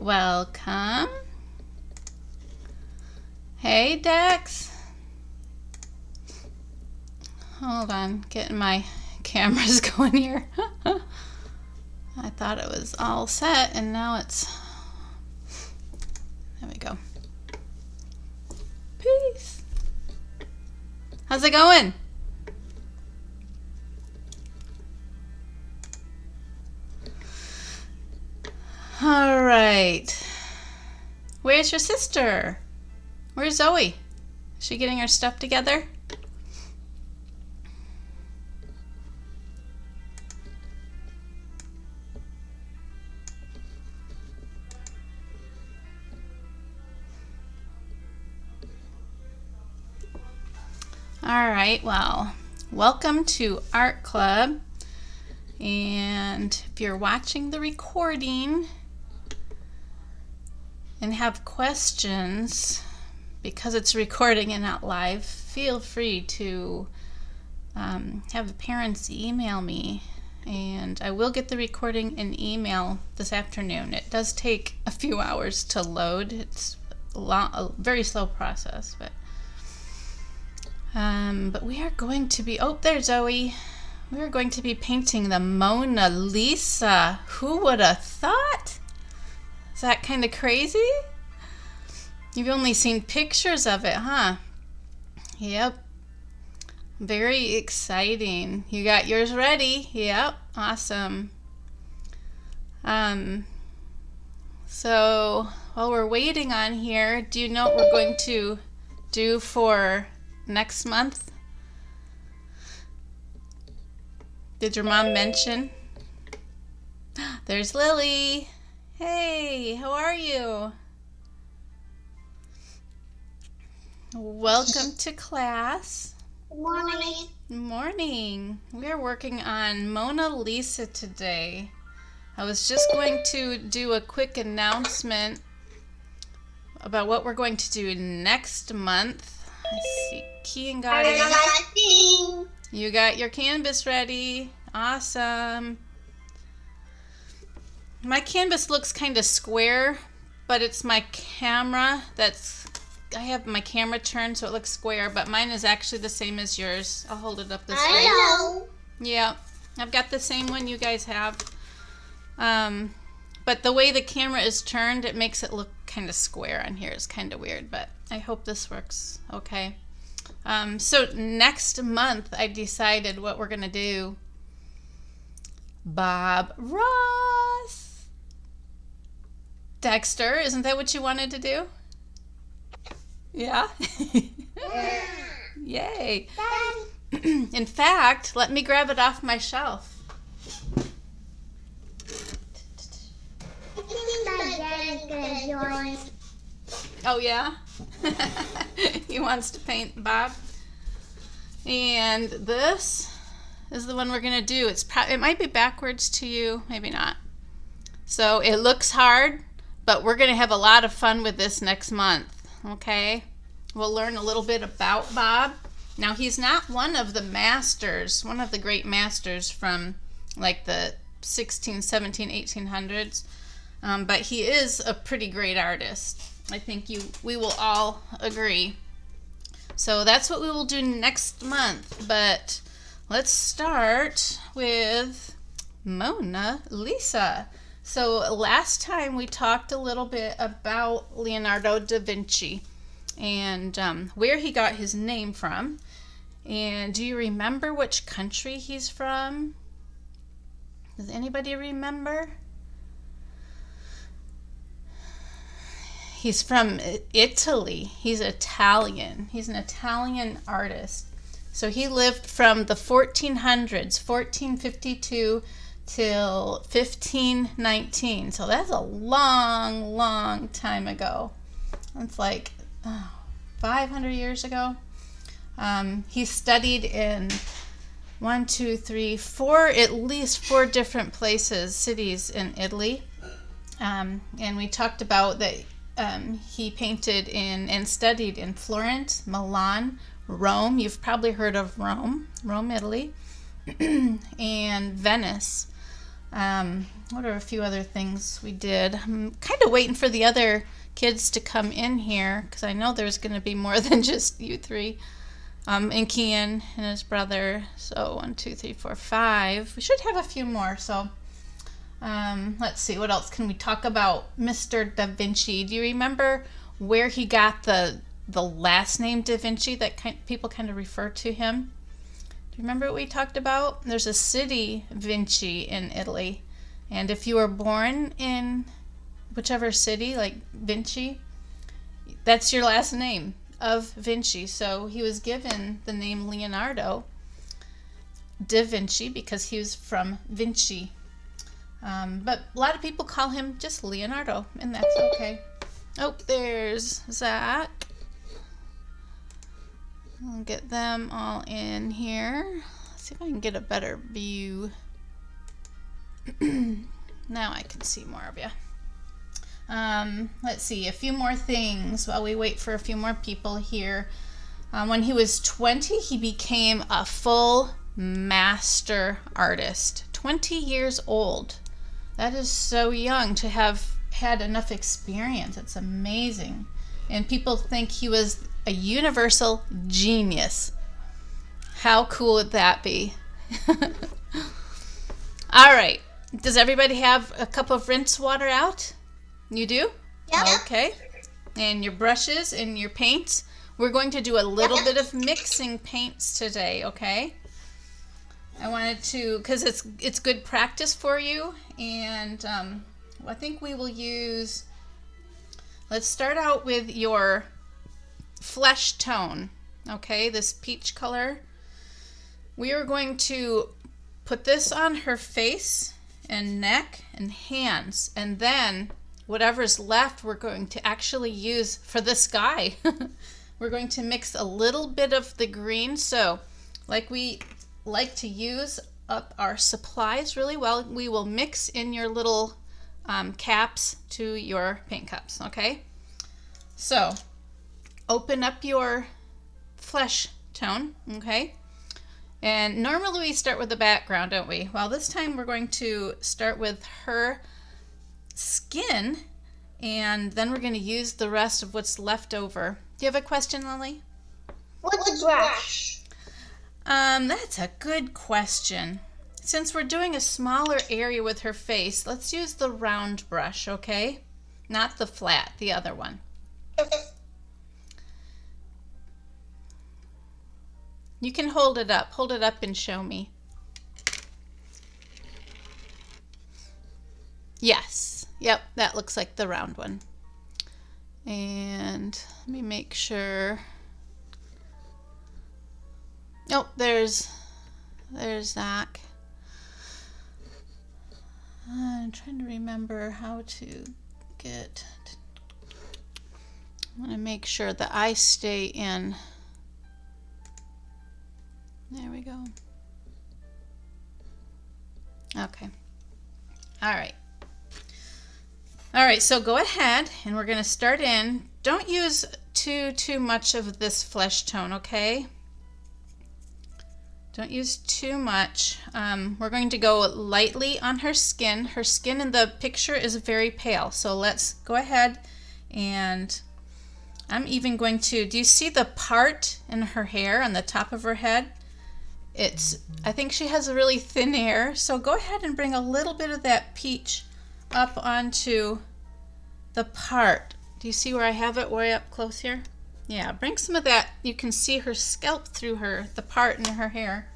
welcome. Hey, Dex. Hold on, getting my cameras going here. I thought it was all set, and now it's... There we go. Peace. How's it going? All right. Where's your sister? Where's Zoe? Is she getting her stuff together? All right, well, welcome to Art Club. And if you're watching the recording and have questions, because it's recording and not live, feel free to have the parents email me, and I will get the recording in email this afternoon. It does take a few hours to load. It's a very slow process, but we are going to be, oh, there's Zoe. We are going to be painting the Mona Lisa. Who would have thought? Is that kind of crazy? You've only seen pictures of it, huh? Yep. Very exciting. You got yours ready? Yep. Awesome. So while we're waiting on here, do you know what we're going to do for next month? Did your mom mention? There's Lily. Hey, how are you? Welcome to class. Good morning. Morning. We are working on Mona Lisa today. I was just going to do a quick announcement about what we're going to do next month. I see Kean got it. You got your canvas ready. Awesome. My canvas looks kind of square, but it's my camera I have my camera turned so it looks square, but mine is actually the same as yours. I'll hold it up this way. I know. Yeah, I've got the same one you guys have. But the way the camera is turned, it makes it look kind of square on here. It's kind of weird, but I hope this works okay. So next month, I decided what we're going to do. Bob Ross. Dexter, isn't that what you wanted to do? Yeah? Yay. In fact, let me grab it off my shelf. Oh, yeah? He wants to paint Bob. And this is the one we're going to do. It might be backwards to you, maybe not. So it looks hard, but we're going to have a lot of fun with this next month, okay? We'll learn a little bit about Bob. Now, he's not one of the masters, one of the great masters from like the 16, 17, 1800s, but he is a pretty great artist. I think we will all agree. So that's what we will do next month, but let's start with Mona Lisa. So last time we talked a little bit about Leonardo da Vinci and where he got his name from. And do you remember which country he's from? Does anybody remember? He's from Italy. He's Italian. He's an Italian artist. So he lived from the 1400s, 1452 till 1519. So that's a long, long time ago. It's like 500 years ago. He studied in at least four different places, cities in Italy. And we talked about that he painted and studied in Florence, Milan, Rome. You've probably heard of Rome, Italy, and Venice. What are a few other things we did? I'm kind of waiting for the other kids to come in here because I know there's going to be more than just you three. And Kian and his brother. So 1, 2, 3, 4, 5. We should have a few more. So let's see. What else can we talk about? Mr. daVinci. Do you remember where he got the last name daVinci that people kind of refer to him? Do you remember what we talked about? There's a city, Vinci, in Italy. And if you were born in whichever city, like Vinci, that's your last name, of Vinci. So he was given the name Leonardo da Vinci because he was from Vinci. But a lot of people call him just Leonardo, and that's okay. Oh, there's Zach. I'll get them all in here. Let's see if I can get a better view. Now I can see more of you. Let's see, a few more things while we wait for a few more people here. When he was 20, he became a full master artist. 20 years old. That is so young to have had enough experience. It's amazing. And people think he was a universal genius. How cool would that be? All right. Does everybody have a cup of rinse water out? You do? Yep. Okay. And your brushes and your paints. We're going to do a little bit of mixing paints today, okay? I wanted to, because it's good practice for you. And I think we will use, let's start out with your flesh tone, okay? This peach color. We are going to put this on her face and neck and hands, and then whatever's left we're going to actually use for the sky. We're going to mix a little bit of the green, so like we like to use up our supplies really well, we will mix in your little caps to your paint cups, okay? So open up your flesh tone, okay? And normally we start with the background, don't we? Well, this time we're going to start with her skin, and then we're going to use the rest of what's left over. Do you have a question, Lily? What's a brush? That's a good question. Since we're doing a smaller area with her face, let's use the round brush, okay? Not the flat, the other one. You can hold it up. Hold it up and show me. Yes. Yep, that looks like the round one. And let me make sure. Oh, there's Zach. I'm trying to remember how to get. I want to make sure that I stay in. There we go. Okay. All right. All right, so go ahead and we're going to start in. Don't use too much of this flesh tone, okay? Don't use too much. We're going to go lightly on her skin. Her skin in the picture is very pale, so let's go ahead and I'm even going to, do you see the part in her hair on the top of her head? I think she has a really thin hair, so go ahead and bring a little bit of that peach up onto the part. Do you see where I have it way up close here? Yeah, bring some of that. You can see her scalp through the part in her hair.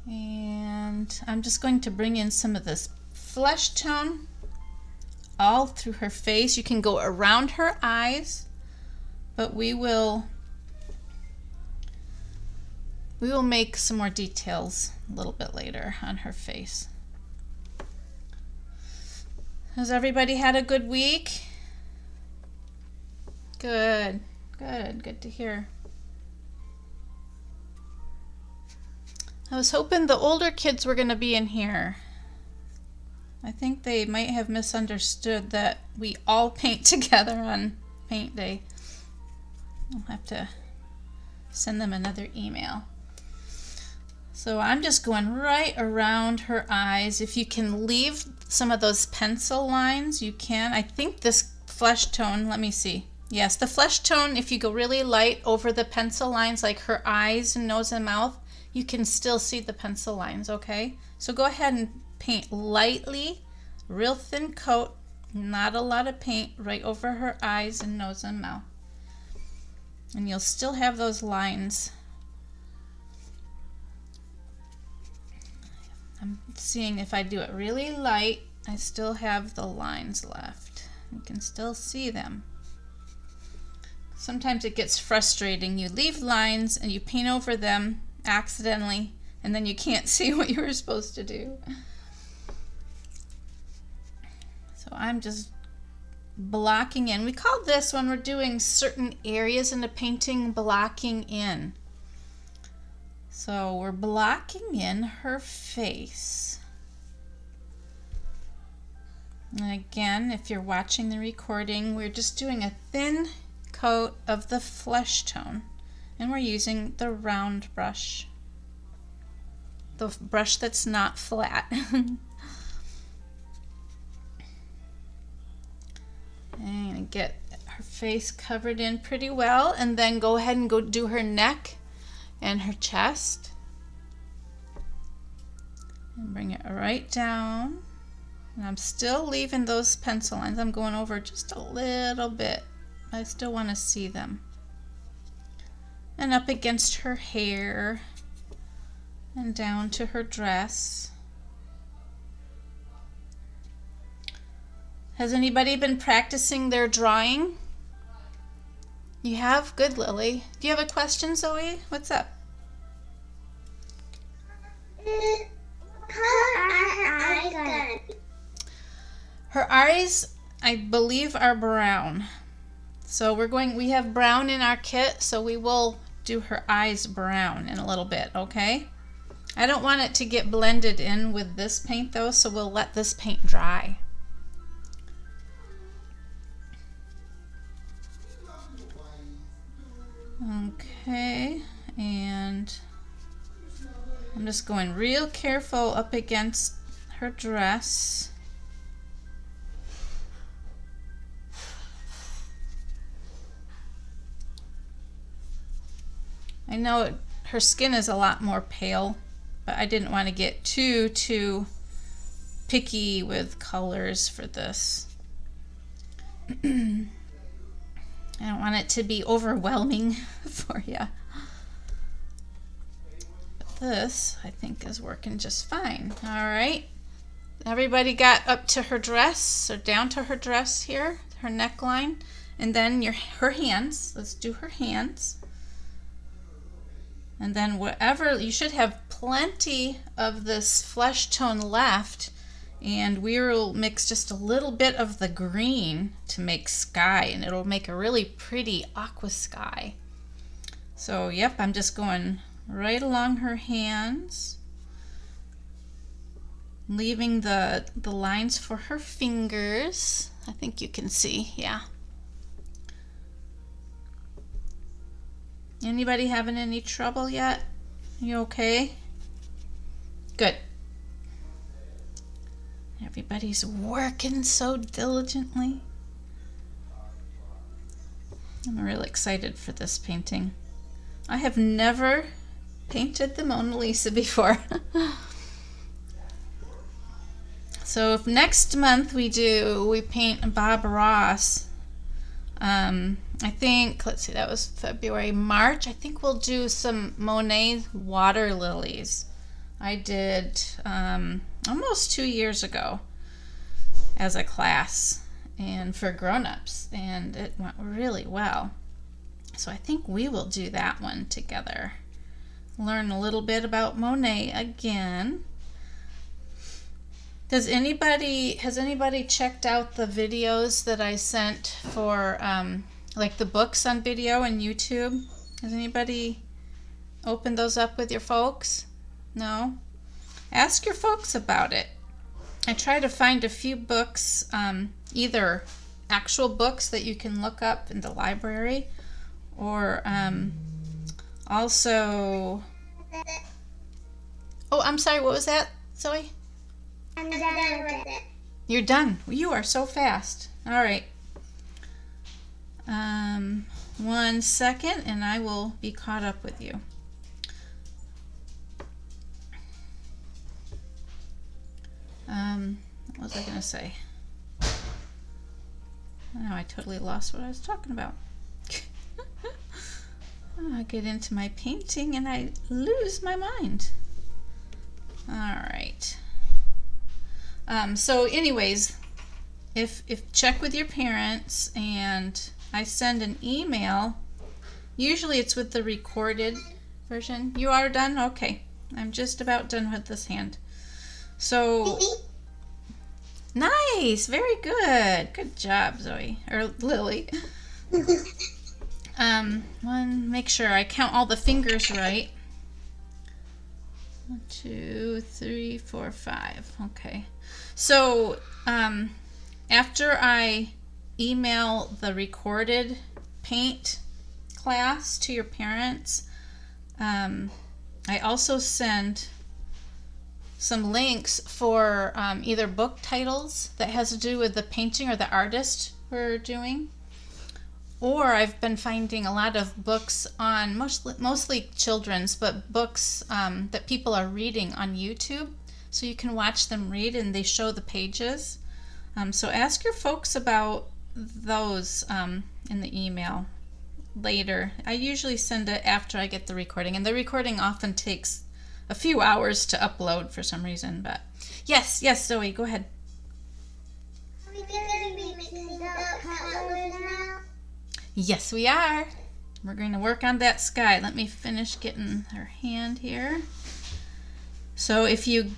And I'm just going to bring in some of this flesh tone all through her face. You can go around her eyes, but we will make some more details a little bit later on her face. Has everybody had a good week? Good to hear. I was hoping the older kids were going to be in here. I think they might have misunderstood that we all paint together on paint day. I'll have to send them another email. So I'm just going right around her eyes. If you can leave some of those pencil lines, you can. I think this flesh tone, let me see. Yes, the flesh tone, if you go really light over the pencil lines, like her eyes and nose and mouth, you can still see the pencil lines, okay? So go ahead and paint lightly, real thin coat, not a lot of paint, right over her eyes and nose and mouth. And you'll still have those lines. I'm seeing if I do it really light, I still have the lines left. You can still see them. Sometimes it gets frustrating. You leave lines and you paint over them accidentally, and then you can't see what you were supposed to do. So I'm just blocking in. We call this, when we're doing certain areas in the painting, blocking in. So we're blocking in her face. And again, if you're watching the recording, we're just doing a thin coat of the flesh tone, and we're using the round brush, the brush that's not flat. And get her face covered in pretty well, and then go ahead and go do her neck and her chest, and bring it right down. And I'm still leaving those pencil lines. I'm going over just a little bit. I still want to see them. And up against her hair and down to her dress. Has anybody been practicing their drawing? You have? Good, Lily. Do you have a question, Zoe? What's up? Her eyes, I believe, are brown. So we have brown in our kit, so we will do her eyes brown in a little bit, okay? I don't want it to get blended in with this paint though, so we'll let this paint dry. Okay, and I'm just going real careful up against her dress. I know her skin is a lot more pale, but I didn't want to get too picky with colors for this. I don't want it to be overwhelming for you. But this, I think, is working just fine. All right. Everybody got up to her dress, or down to her dress here, her neckline. And then her hands. Let's do her hands. And then you should have plenty of this flesh tone left. And we will mix just a little bit of the green to make sky, and it'll make a really pretty aqua sky. So yep, I'm just going right along her hands, leaving the lines for her fingers. I think you can see, yeah. Anybody having any trouble yet? You okay? Good. Everybody's working so diligently. I'm really excited for this painting. I have never painted the Mona Lisa before. So if next month we paint Bob Ross, I think, let's see, that was February, March, I think we'll do some Monet water lilies. I did almost 2 years ago as a class and for grown-ups, and it went really well. So I think we will do that one together. Learn a little bit about Monet again. Has anybody checked out the videos that I sent for like the books on video and YouTube? Has anybody opened those up with your folks? No? Ask your folks about it. I try to find a few books, either actual books that you can look up in the library, or also Oh, I'm sorry, what was that, Zoe? I'm done with it. You're done. You are so fast. All right. 1 second and I will be caught up with you. What was I going to say? Now I totally lost what I was talking about. I get into my painting and I lose my mind. All right. So anyways, if check with your parents, and I send an email. Usually it's with the recorded version. You are done? Okay. I'm just about done with this hand. So nice, very good. Good job, Zoe or Lily. Make sure I count all the fingers right. 1, 2, 3, 4, 5. Okay. So after I email the recorded paint class to your parents, I also send some links for either book titles that has to do with the painting or the artist we're doing. Or I've been finding a lot of books on, mostly children's, but books that people are reading on YouTube. So you can watch them read and they show the pages. So ask your folks about those in the email later. I usually send it after I get the recording. And the recording often takes a few hours to upload for some reason. But yes, Zoe, go ahead. Are we going to be mixing up colors now? Yes, we are. We're going to work on that sky. Let me finish getting her hand here. So if you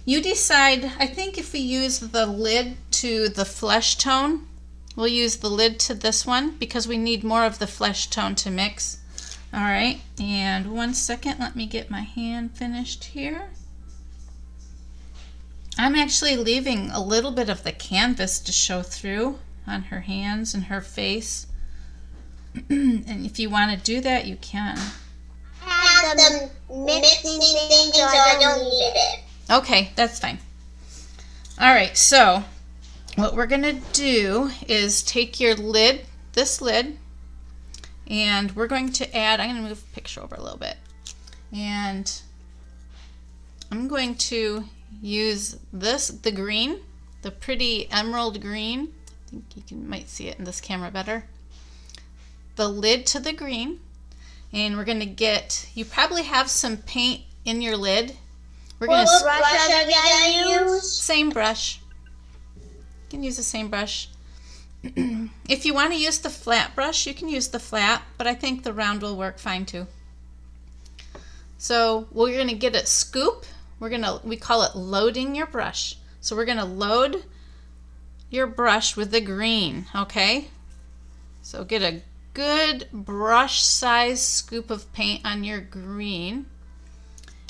decide, I think if we use the lid to the flesh tone, we'll use the lid to this one because we need more of the flesh tone to mix. All right, and 1 second, let me get my hand finished here. I'm actually leaving a little bit of the canvas to show through on her hands and her face. And if you want to do that, you can. I have the mixing thing, so I don't need it. Okay, that's fine. All right, so what we're going to do is take your lid, this lid, and we're going to add, I'm going to move the picture over a little bit. And I'm going to use this, the green, the pretty emerald green. I think you might see it in this camera better. The lid to the green, and we're going to get, you probably have some paint in your lid. We're going to, What brush are we going to use? same brush. You can use the same brush. If you want to use the flat brush, you can use the flat, but I think the round will work fine too. So we're going to get a scoop. We call it loading your brush. So we're going to load your brush with the green, okay? So get a good brush size scoop of paint on your green,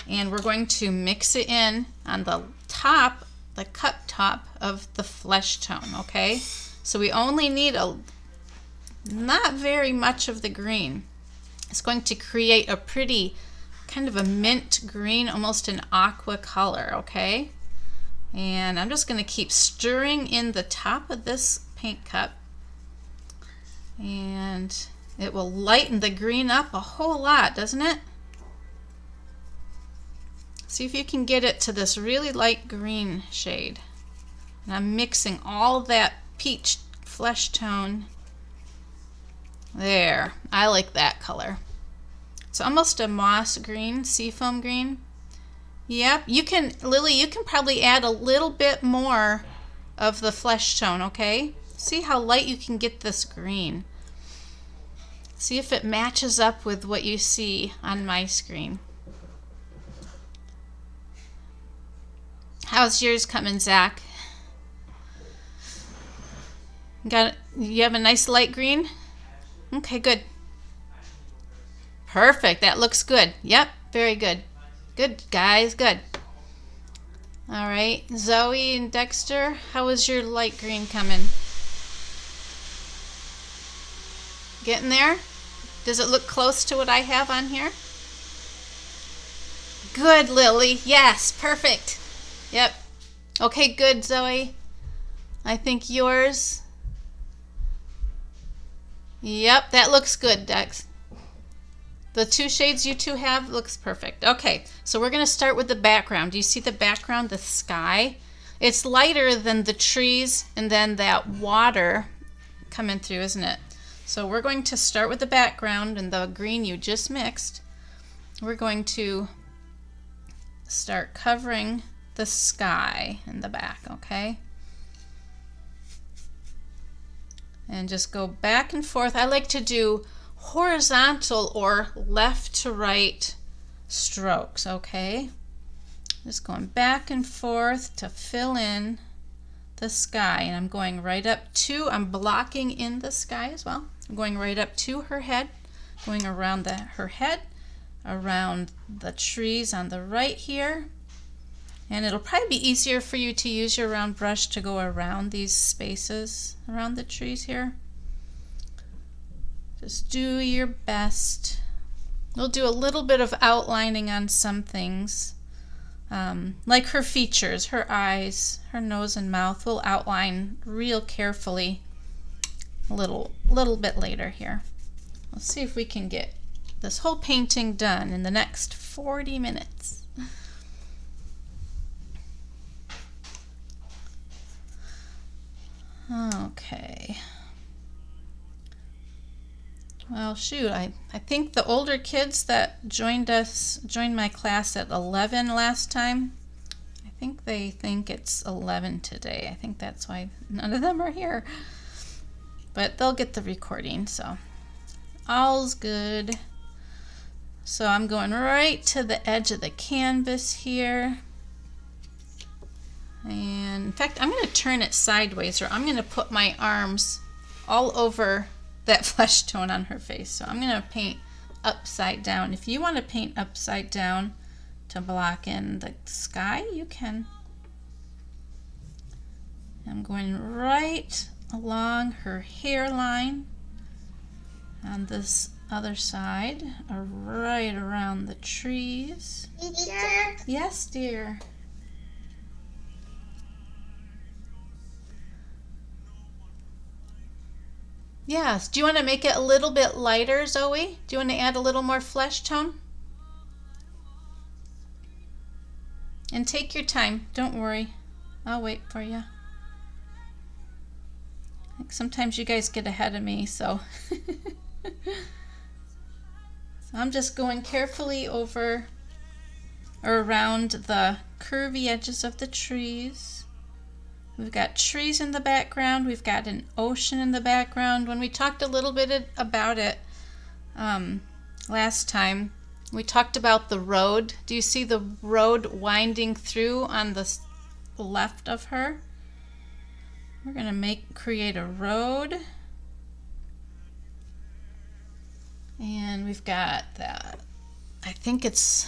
and we're going to mix it in on the top, the cup top of the flesh tone, okay? So we only need not very much of the green. It's going to create a pretty kind of a mint green, almost an aqua color, okay? And I'm just going to keep stirring in the top of this paint cup, and it will lighten the green up a whole lot, doesn't it? See if you can get it to this really light green shade. And I'm mixing all that peach flesh tone. There, I like that color. It's almost a moss green, seafoam green. Yep, you can, Lily, you can probably add a little bit more of the flesh tone, okay? See how light you can get this green. See if it matches up with what you see on my screen. How's yours coming, Zach? You have a nice light green? Okay, good. Perfect, that looks good. Yep, very good. Good, guys, good. All right, Zoe and Dexter, how is your light green coming? Getting there? Does it look close to what I have on here? Good, Lily. Yes, perfect. Yep. Okay, good, Zoe. I think yours. Yep, that looks good, Dex. The two shades you two have looks perfect. Okay, so we're going to start with the background. Do you see the background, the sky? It's lighter than the trees and then that water coming through, isn't it? So we're going to start with the background and the green you just mixed. We're going to start covering the sky in the back, okay? And just go back and forth. I like to do horizontal or left to right strokes, okay? Just going back and forth to fill in the sky. And I'm going right up to, I'm blocking in the sky as well. I'm going right up to her head, going around her head, around the trees on the right here. And it'll probably be easier for you to use your round brush to go around these spaces around the trees here. Just do your best. We'll do a little bit of outlining on some things, like her features, her eyes, her nose and mouth. We'll outline real carefully a little bit later here. Let's see if we can get this whole painting done in the next 40 minutes. Okay. Well, shoot, I think the older kids that joined my class at 11 last time, I think they think it's 11 today. I think that's why none of them are here. But they'll get the recording, so all's good. So I'm going right to the edge of the canvas here. And in fact, I'm going to turn it sideways, or I'm going to put my arms all over that flesh tone on her face. So I'm going to paint upside down. If you want to paint upside down to block in the sky, you can. I'm going right along her hairline on this other side, or right around the trees. Teacher? Yes, dear. Yes. Do you want to make it a little bit lighter, Zoe? Do you want to add a little more flesh tone? And take your time. Don't worry. I'll wait for you. Sometimes you guys get ahead of me, so. So I'm just going carefully over or around the curvy edges of the trees. We've got trees in the background. We've got an ocean in the background. When we talked a little bit about it last time, we talked about the road. Do you see the road winding through on the left of her? We're going to create a road. And we've got that. I think it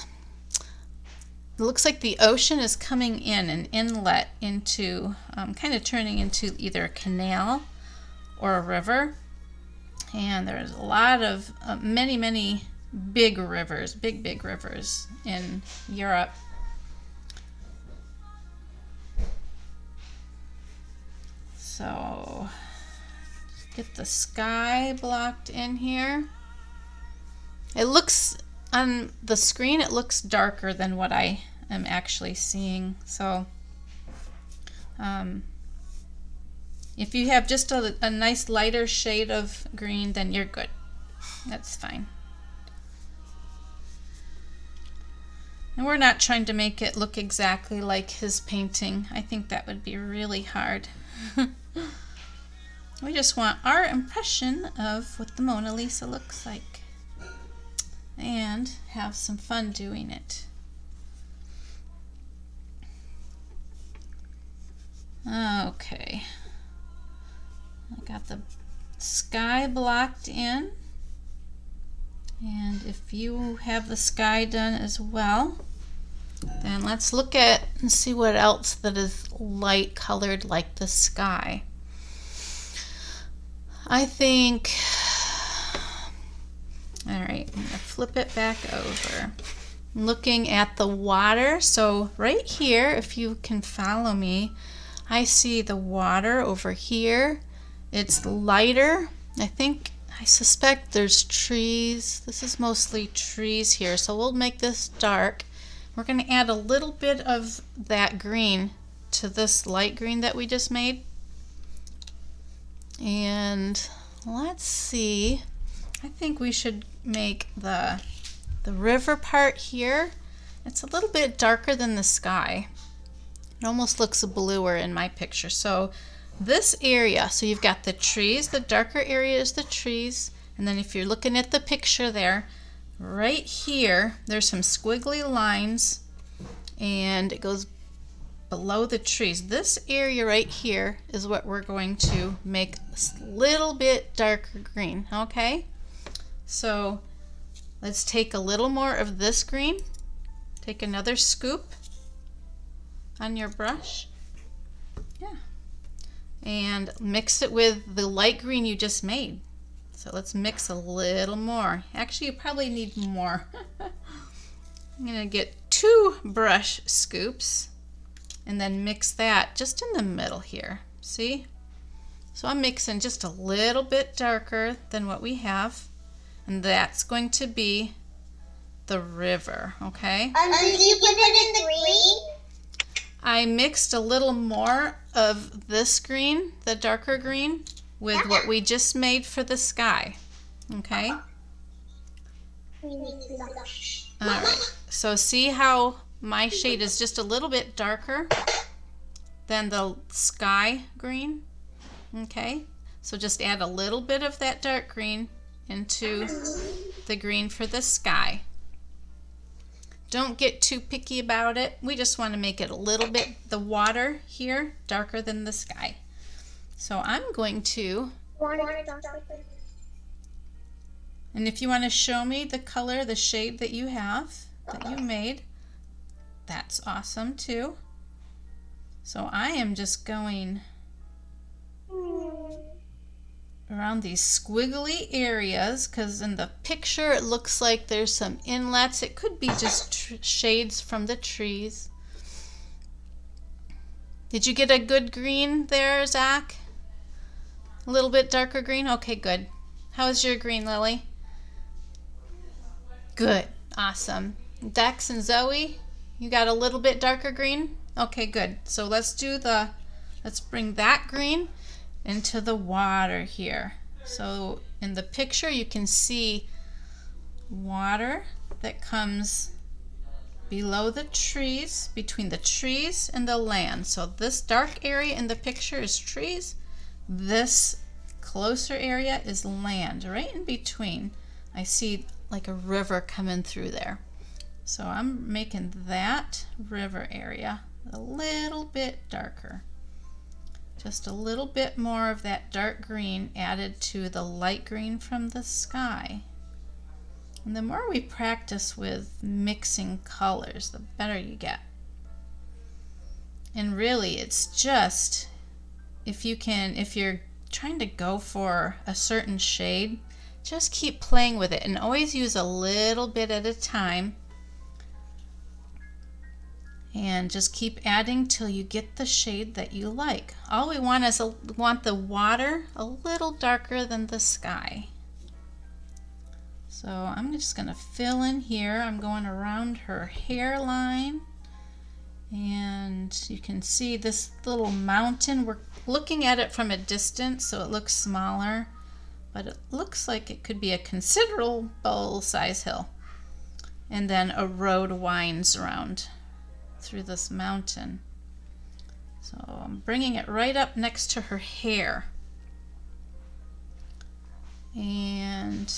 looks like the ocean is coming in, an inlet into, kind of turning into either a canal or a river. And there's a lot of, many big rivers, big rivers in Europe. So, get the sky blocked in here. It looks, on the screen, it looks darker than what I am actually seeing. So if you have just a nice lighter shade of green, then you're good. That's fine. And we're not trying to make it look exactly like his painting. I think that would be really hard. We just want our impression of what the Mona Lisa looks like and have some fun doing it. Okay, I got the sky blocked in, and if you have the sky done as well, then let's look at and see what else that is light colored like the sky. I think, all right, I'm going to flip it back over. looking at the water. So right here, if you can follow me, I see the water over here. It's lighter. I suspect there's trees. This is mostly trees here, so we'll make this dark. We're going to add a little bit of that green to this light green that we just made. And let's see, I think we should make the river part here. It's a little bit darker than the sky. It almost looks bluer in my picture. So this area, so you've got the trees, the darker area is the trees, and then if you're looking at the picture there, right here, there's some squiggly lines, and it goes below the trees. This area right here is what we're going to make a little bit darker green, okay? So let's take a little more of this green. Take another scoop on your brush. Yeah. And mix it with the light green you just made. So let's mix a little more. Actually, you probably need more. I'm going to get 2 brush scoops and then mix that just in the middle here. See? So I'm mixing just a little bit darker than what we have. And that's going to be the river, okay? Did you put it in the green? I mixed a little more of this green, the darker green, with what we just made for the sky. Okay? Alright, so see how my shade is just a little bit darker than the sky green? Okay? So just add a little bit of that dark green into the green for the sky. Don't get too picky about it. We just want to make it a little bit, the water here, darker than the sky. So I'm going to, and if you want to show me the color, the shade that you have, that you made, that's awesome too. So I am just going around these squiggly areas, because in the picture it looks like there's some inlets. It could be just shades from the trees. Did you get a good green there, Zach? A little bit darker green? Okay, good. How's your green, Lily? Good. Awesome. Dex and Zoe, you got a little bit darker green? Okay, good. So let's bring that green into the water here. So in the picture you can see water that comes below the trees, between the trees and the land. So this dark area in the picture is trees. This closer area is land. Right in between I see like a river coming through there. So I'm making that river area a little bit darker. Just a little bit more of that dark green added to the light green from the sky. And the more we practice with mixing colors, the better you get. And really, it's just, if you're trying to go for a certain shade, just keep playing with it and always use a little bit at a time. And just keep adding till you get the shade that you like. All we want is want the water a little darker than the sky. So I'm just going to fill in here. I'm going around her hairline. And you can see this little mountain. We're looking at it from a distance, so it looks smaller. But it looks like it could be a considerable size hill. And then a road winds around through this mountain. So I'm bringing it right up next to her hair. And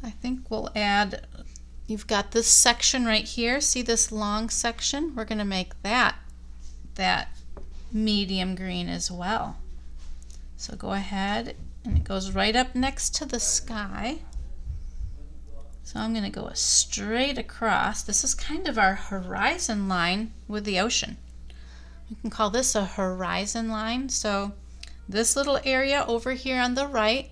I think we'll add, you've got this section right here. See this long section? We're going to make that medium green as well. So go ahead, and it goes right up next to the sky. So I'm going to go straight across. This is kind of our horizon line with the ocean. We can call this a horizon line. So this little area over here on the right,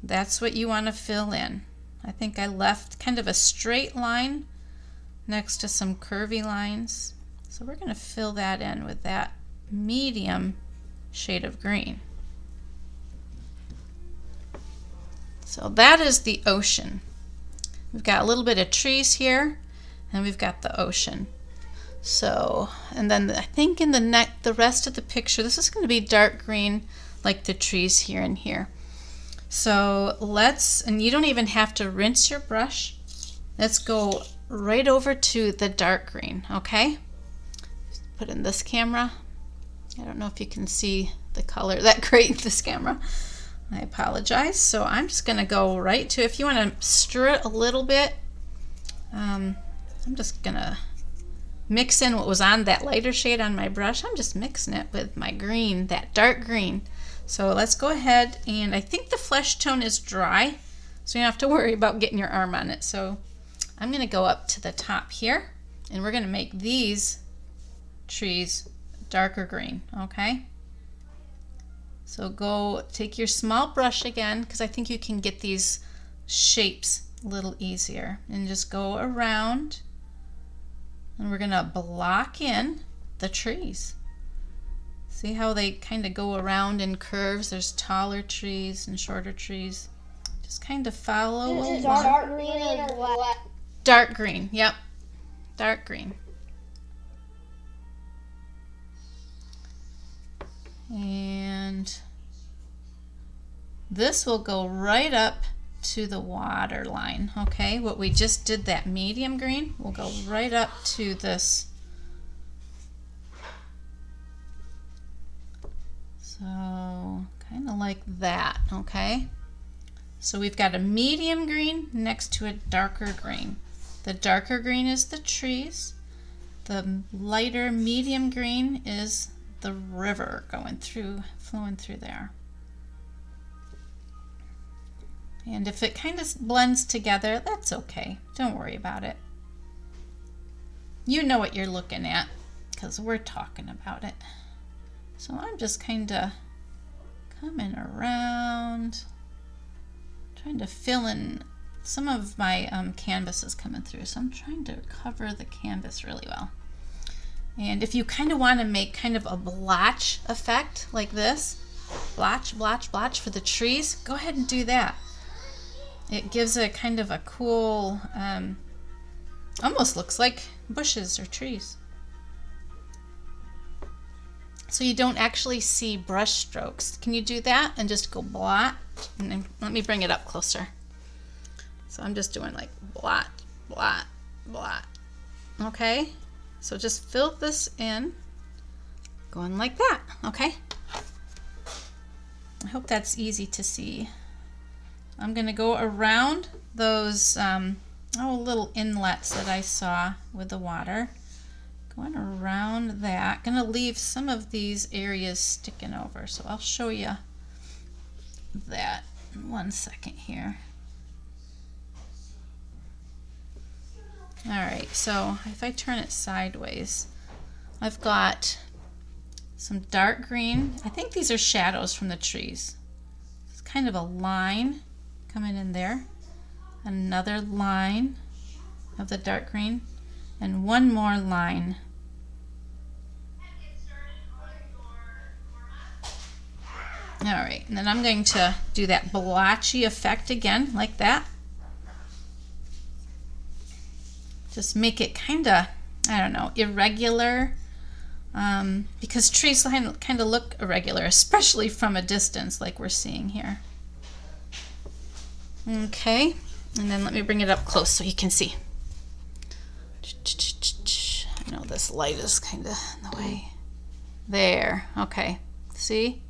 that's what you want to fill in. I think I left kind of a straight line next to some curvy lines. So we're going to fill that in with that medium shade of green. So that is the ocean. We've got a little bit of trees here, and we've got the ocean. So, and then I think in the rest of the picture, this is going to be dark green like the trees here and here. So and you don't even have to rinse your brush. Let's go right over to the dark green, okay? Put in this camera. I don't know if you can see the color that great in this camera. I apologize. So I'm just going to go right to, if you want to stir it a little bit, I'm just going to mix in what was on that lighter shade on my brush. I'm just mixing it with my green, that dark green. So let's go ahead, and I think the flesh tone is dry, so you don't have to worry about getting your arm on it. So I'm going to go up to the top here, and we're going to make these trees darker green, okay? So go take your small brush again, because I think you can get these shapes a little easier, and just go around, and we're going to block in the trees. See how they kind of go around in curves? There's taller trees and shorter trees. Just kind of follow along. Dark green or black? Dark green, yep. Dark green. And this will go right up to the water line, okay? What we just did, that medium green, will go right up to this. So kind of like that, okay? So we've got a medium green next to a darker green. The darker green is the trees. The lighter medium green is the river flowing through there. And if it kind of blends together, that's okay. Don't worry about it. You know what you're looking at because we're talking about it. So I'm just kind of coming around, trying to fill in. Some of my canvas is coming through, so I'm trying to cover the canvas really well. And if you kind of want to make kind of a blotch effect like this, blotch, blotch, blotch for the trees, go ahead and do that. It gives a kind of a cool, almost looks like bushes or trees. So you don't actually see brush strokes. Can you do that and just go blot? And then let me bring it up closer. So I'm just doing like blot, blot, blot. Okay? So just fill this in, going like that, okay? I hope that's easy to see. I'm gonna go around those little inlets that I saw with the water. Going around that, gonna leave some of these areas sticking over, so I'll show you that in 1 second here. All right, so if I turn it sideways, I've got some dark green. I think these are shadows from the trees. It's kind of a line coming in there. Another line of the dark green, and one more line. All right, and then I'm going to do that blotchy effect again, like that. Just make it kind of, I don't know, irregular, because trees kind of look irregular, especially from a distance like we're seeing here. Okay, and then let me bring it up close so you can see. I know this light is kind of in the way. There, okay, see?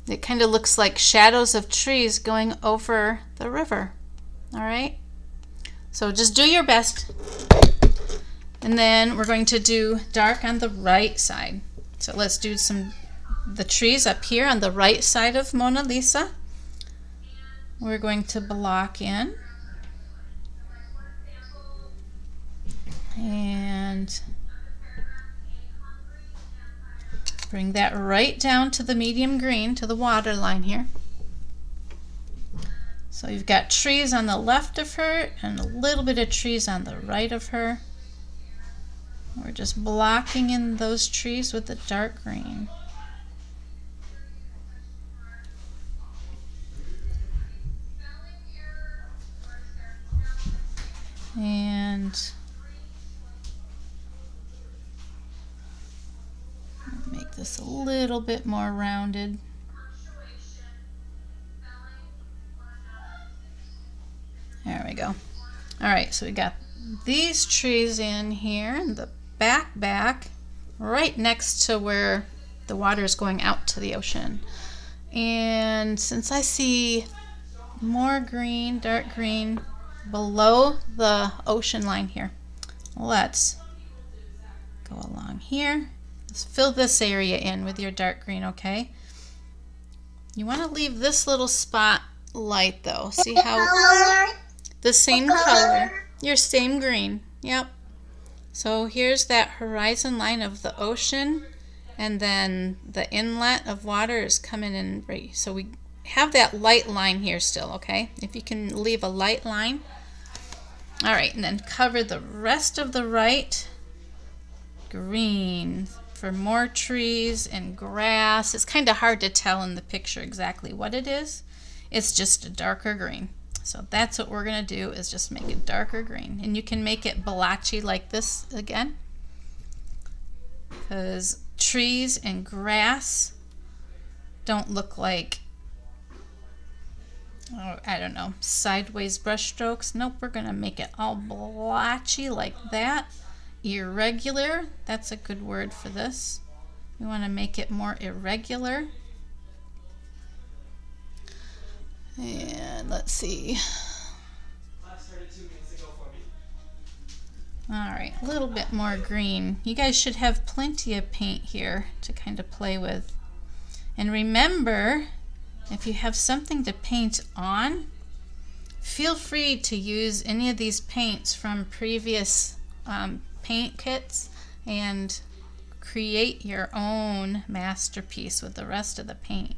It kind of looks like shadows of trees going over the river, all right? So just do your best. And then we're going to do dark on the right side. So let's do the trees up here on the right side of Mona Lisa. We're going to block in. And bring that right down to the medium green, to the water line here. So you've got trees on the left of her and a little bit of trees on the right of her. We're just blocking in those trees with the dark green. And make this a little bit more rounded. There we go. All right, so we got these trees in here in the back, right next to where the water is going out to the ocean. And since I see more green, dark green, below the ocean line here, let's go along here. Let's fill this area in with your dark green, okay? You want to leave this little spot light though. See how the same color, your same green. Yep. So here's that horizon line of the ocean, and then the inlet of water is coming in right. So we have that light line here still, okay? If you can leave a light line. All right, and then cover the rest of the right green for more trees and grass. It's kind of hard to tell in the picture exactly what it is. It's just a darker green. So that's what we're going to do, is just make it darker green. And you can make it blotchy like this again, because trees and grass don't look like, oh, I don't know, sideways brush strokes. Nope, we're going to make it all blotchy like that. Irregular, that's a good word for this. We want to make it more irregular. And let's see. Alright, a little bit more green. You guys should have plenty of paint here to kind of play with. And remember, if you have something to paint on, feel free to use any of these paints from previous paint kits and create your own masterpiece with the rest of the paint.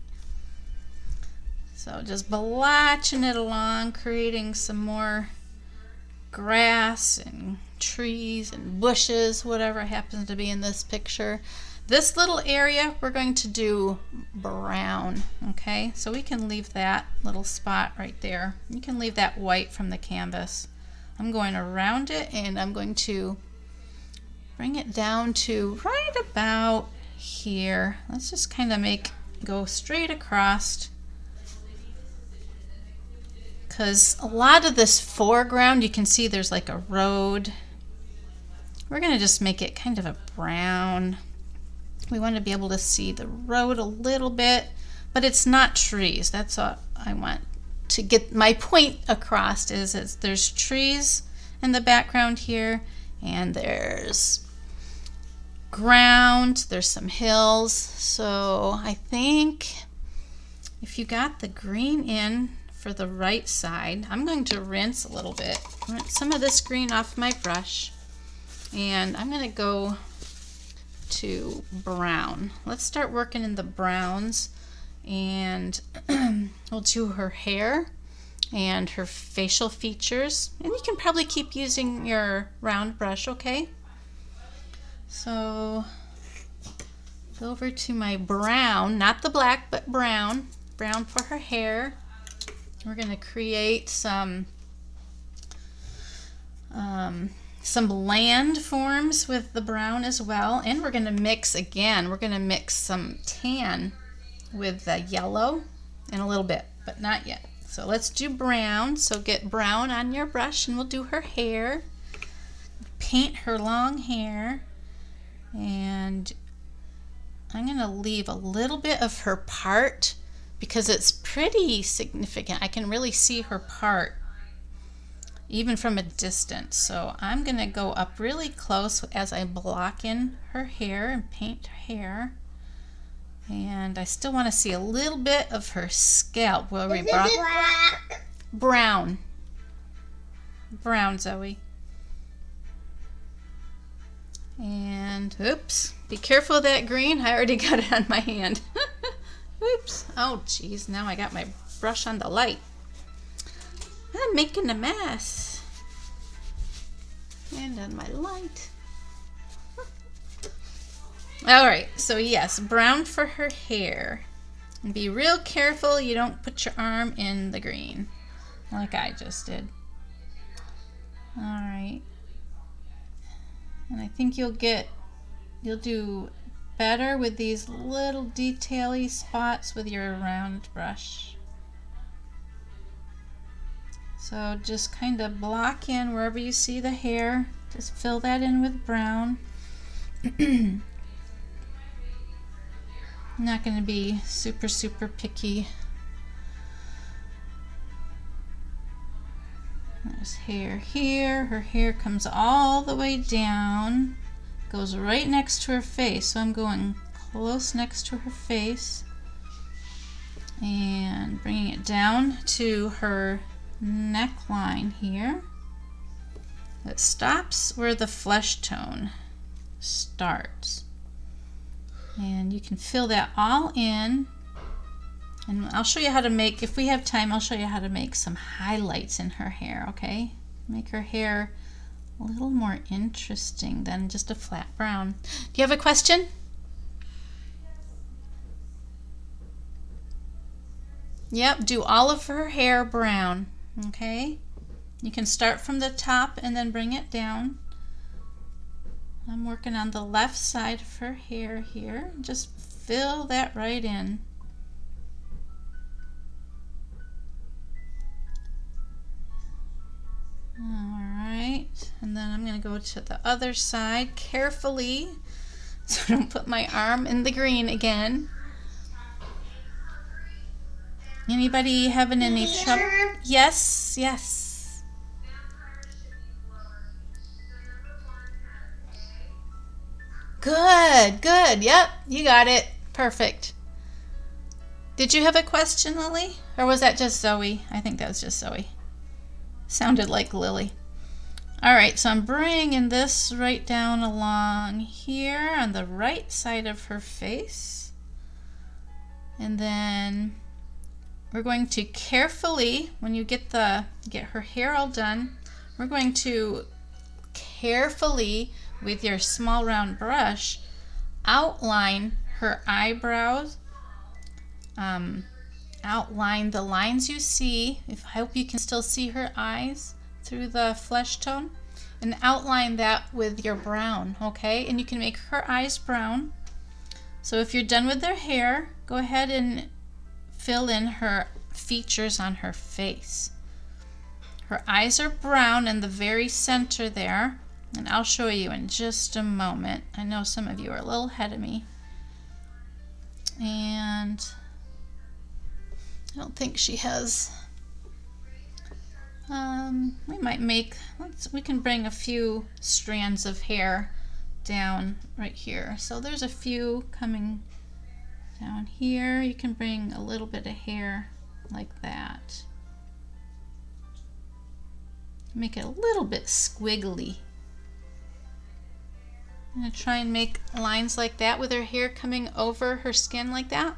So just blotching it along, creating some more grass and trees and bushes, whatever happens to be in this picture. This little area we're going to do brown, okay? So we can leave that little spot right there. You can leave that white from the canvas. I'm going around it and I'm going to bring it down to right about here. Let's just kind of go straight across, because a lot of this foreground, you can see there's like a road. We're going to just make it kind of a brown. We want to be able to see the road a little bit, but it's not trees. That's what I want to get my point across, is there's trees in the background here, and there's ground, there's some hills. So I think if you got the green in for the right side, I'm going to rinse a little bit, rinse some of this green off my brush, and I'm going to go to brown. Let's start working in the browns, and we'll do her hair and her facial features, and you can probably keep using your round brush, okay? So go over to my brown, not the black, but brown for her hair. We're going to create some land forms with the brown as well, and we're going to mix again. We're going to mix some tan with the yellow in a little bit, but not yet. So let's do brown. So get brown on your brush, and we'll do her hair. Paint her long hair, and I'm going to leave a little bit of her part because it's pretty significant. I can really see her part even from a distance. So I'm going to go up really close as I block in her hair and paint her hair. And I still want to see a little bit of her scalp. Where we brought black? Brown, Zoe. And oops, be careful of that green. I already got it on my hand. Oops. Oh geez, now I got my brush on the light. I'm making a mess. And on my light. Alright, so yes, brown for her hair. And be real careful you don't put your arm in the green, like I just did. Alright. And I think you'll do better with these little detail-y spots with your round brush. So just kind of block in wherever you see the hair. Just fill that in with brown. I'm not going to be super picky. There's hair here. Her hair comes all the way down, goes right next to her face. So I'm going close next to her face and bringing it down to her neckline here. It stops where the flesh tone starts. And you can fill that all in. And I'll show you how to make, if we have time, I'll show you how to make some highlights in her hair, okay? Make her hair a little more interesting than just a flat brown. Do you have a question? Yep, do all of her hair brown, okay? You can start from the top and then bring it down. I'm working on the left side of her hair here. Just fill that right in. Alright, and then I'm going to go to the other side carefully so I don't put my arm in the green again. Anybody having any trouble? Yes, yes. Good, good. Yep, you got it. Perfect. Did you have a question, Lily? Or was that just Zoe? I think that was just Zoe. Sounded like Lily. Alright, so I'm bringing this right down along here on the right side of her face. And then we're going to carefully, when you get her hair all done, we're going to carefully, with your small round brush, outline her eyebrows, outline the lines you see. I hope you can still see her eyes through the flesh tone, and outline that with your brown, okay? And you can make her eyes brown. So if you're done with their hair, go ahead and fill in her features on her face. Her eyes are brown in the very center there, and I'll show you in just a moment. I know some of you are a little ahead of me. And I don't think she has, we might make, we can bring a few strands of hair down right here. So there's a few coming down here. You can bring a little bit of hair like that. Make it a little bit squiggly. I'm going to try and make lines like that with her hair coming over her skin like that.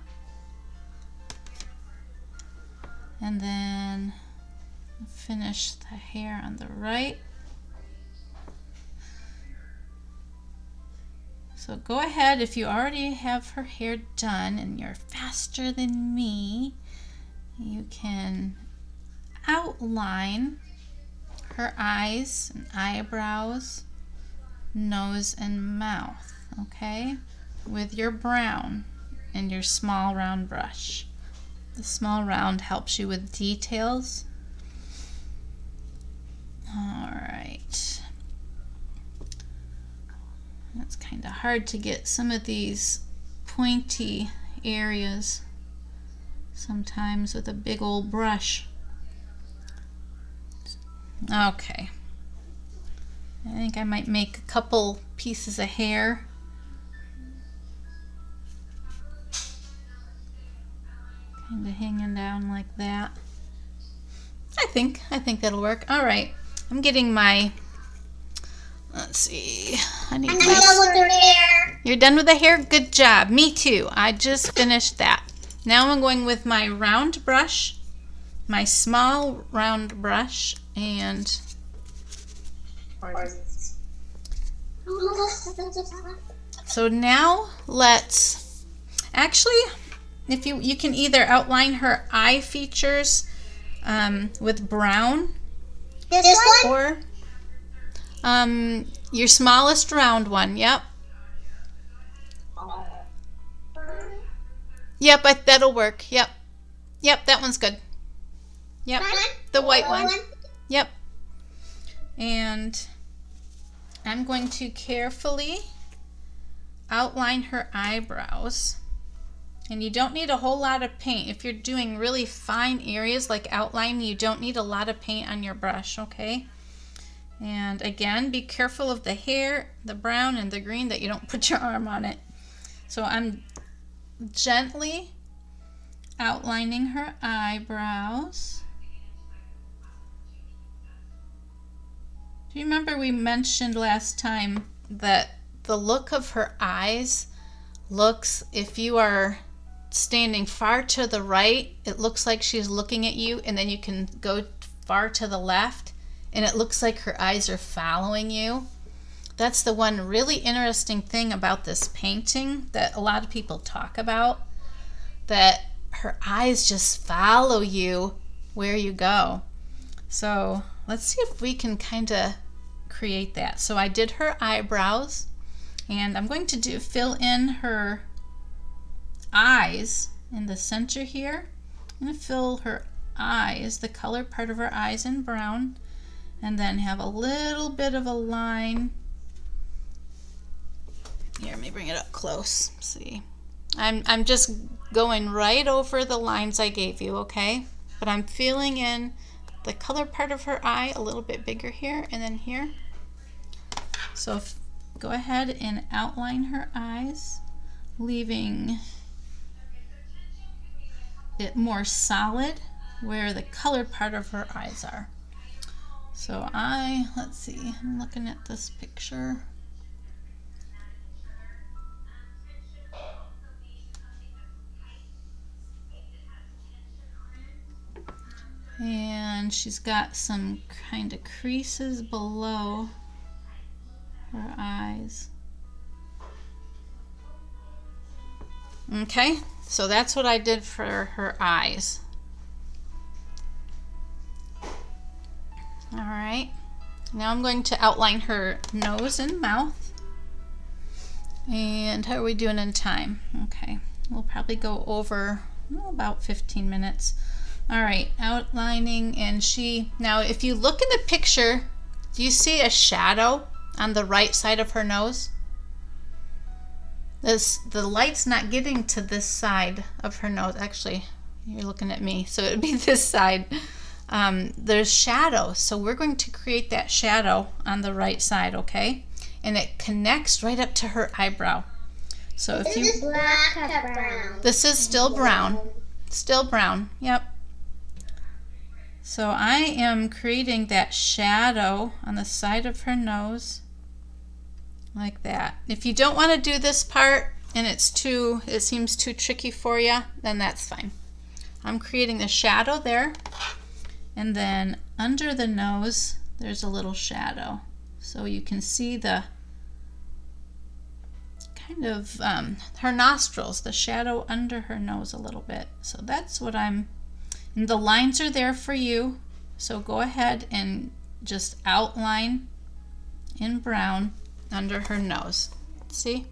And then finish the hair on the right. So go ahead, if you already have her hair done and you're faster than me, you can outline her eyes and eyebrows, nose and mouth, okay, with your brown and your small round brush. The small round helps you with details. Alright. It's kind of hard to get some of these pointy areas sometimes with a big old brush. Okay. I think I might make a couple pieces of hair. Kind of hanging down like that. I think that'll work. All right, I'm getting my, let's see, I need I'm done with your hair. You're done with the hair? Good job. Me too. I just finished that. Now I'm going with my round brush my small round brush and so now let's actually, if you can either outline her eye features with brown, This one? or your smallest round one. Yep. Yep, that'll work. Yep. Yep, that one's good. Yep, the white one. Yep. And I'm going to carefully outline her eyebrows. And you don't need a whole lot of paint. If you're doing really fine areas like outline, you don't need a lot of paint on your brush, okay? And again, be careful of the hair, the brown and the green, that you don't put your arm on it. So I'm gently outlining her eyebrows. Do you remember we mentioned last time that the look of her eyes looks, if you are standing far to the right, it looks like she's looking at you, and then you can go far to the left and it looks like her eyes are following you. That's the one really interesting thing about this painting that a lot of people talk about, that her eyes just follow you where you go. So let's see if we can kind of create that. So I did her eyebrows, and I'm going to fill in her eyes in the center here. I'm going to fill her eyes, the color part of her eyes, in brown, and then have a little bit of a line. Here, let me bring it up close. See, I'm just going right over the lines I gave you, okay? But I'm filling in the color part of her eye a little bit bigger here and then here. So go ahead and outline her eyes, leaving it more solid where the color part of her eyes are. So let's see, I'm looking at this picture. And she's got some kind of creases below her eyes. Okay, so that's what I did for her eyes. All right, now I'm going to outline her nose and mouth. And how are we doing in time? Okay, we'll probably go over about 15 minutes. All right, outlining, and now if you look in the picture, do you see a shadow on the right side of her nose? The light's not getting to this side of her nose. Actually, you're looking at me, so it'd be this side. There's shadow, so we're going to create that shadow on the right side, okay? And it connects right up to her eyebrow. So if This is black or brown? This is still brown. Still brown, yep. So I am creating that shadow on the side of her nose, like that. If you don't want to do this part and it seems too tricky for you, then that's fine. I'm creating the shadow there, and then under the nose there's a little shadow. So you can see the kind of her nostrils, the shadow under her nose a little bit. So that's what and the lines are there for you, so go ahead and just outline in brown under her nose. See,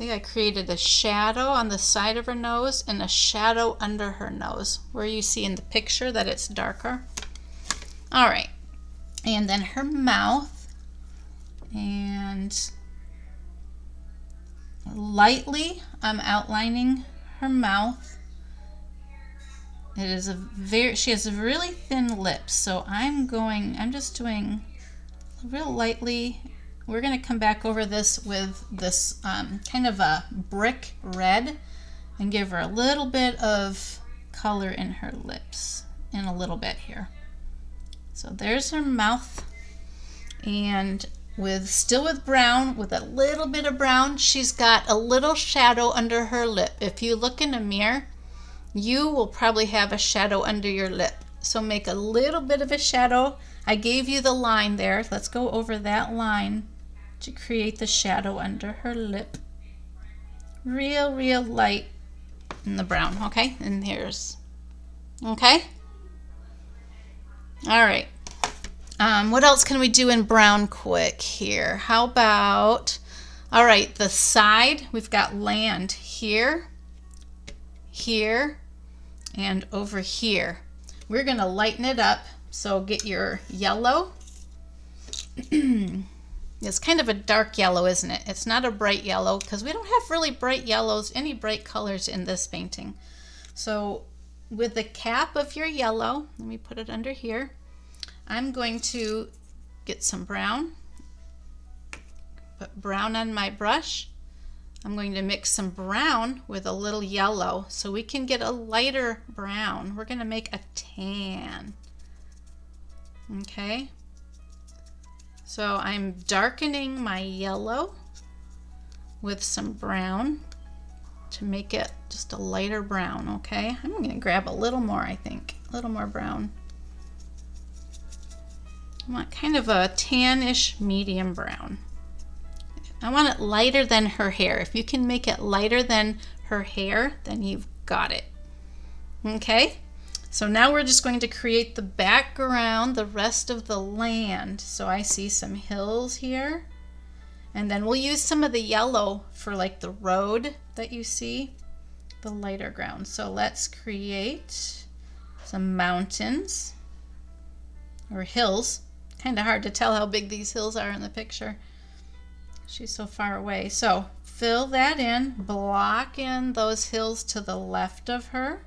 I created a shadow on the side of her nose and a shadow under her nose where you see in the picture that it's darker. All right, and then her mouth, and lightly I'm outlining her mouth. She has really thin lips, so I'm just doing real lightly. We're going to come back over this with this kind of a brick red and give her a little bit of color in her lips in a little bit here. So there's her mouth, and still with brown, with a little bit of brown, she's got a little shadow under her lip. If you look in a mirror, you will probably have a shadow under your lip. So make a little bit of a shadow. I gave you the line there. Let's go over that line to create the shadow under her lip. Real, real light in the brown, okay? And here's, okay? All right. What else can we do in brown quick here? How about, all right, the side, we've got land here, here, and over here. We're gonna lighten it up. So get your yellow. It's kind of a dark yellow, isn't it? It's not a bright yellow because we don't have really bright yellows, any bright colors in this painting. So with the cap of your yellow, let me put it under here. I'm going to get some brown, put brown on my brush. I'm going to mix some brown with a little yellow so we can get a lighter brown. We're going to make a tan. Okay. So I'm darkening my yellow with some brown to make it just a lighter brown, okay? I'm going to grab a little more, I think. A little more brown. I want kind of a tannish medium brown. I want it lighter than her hair. If you can make it lighter than her hair, then you've got it. Okay? So now we're just going to create the background, the rest of the land. So I see some hills here. And then we'll use some of the yellow for like the road that you see, the lighter ground. So let's create some mountains or hills. Kind of hard to tell how big these hills are in the picture. She's so far away. So fill that in, block in those hills to the left of her.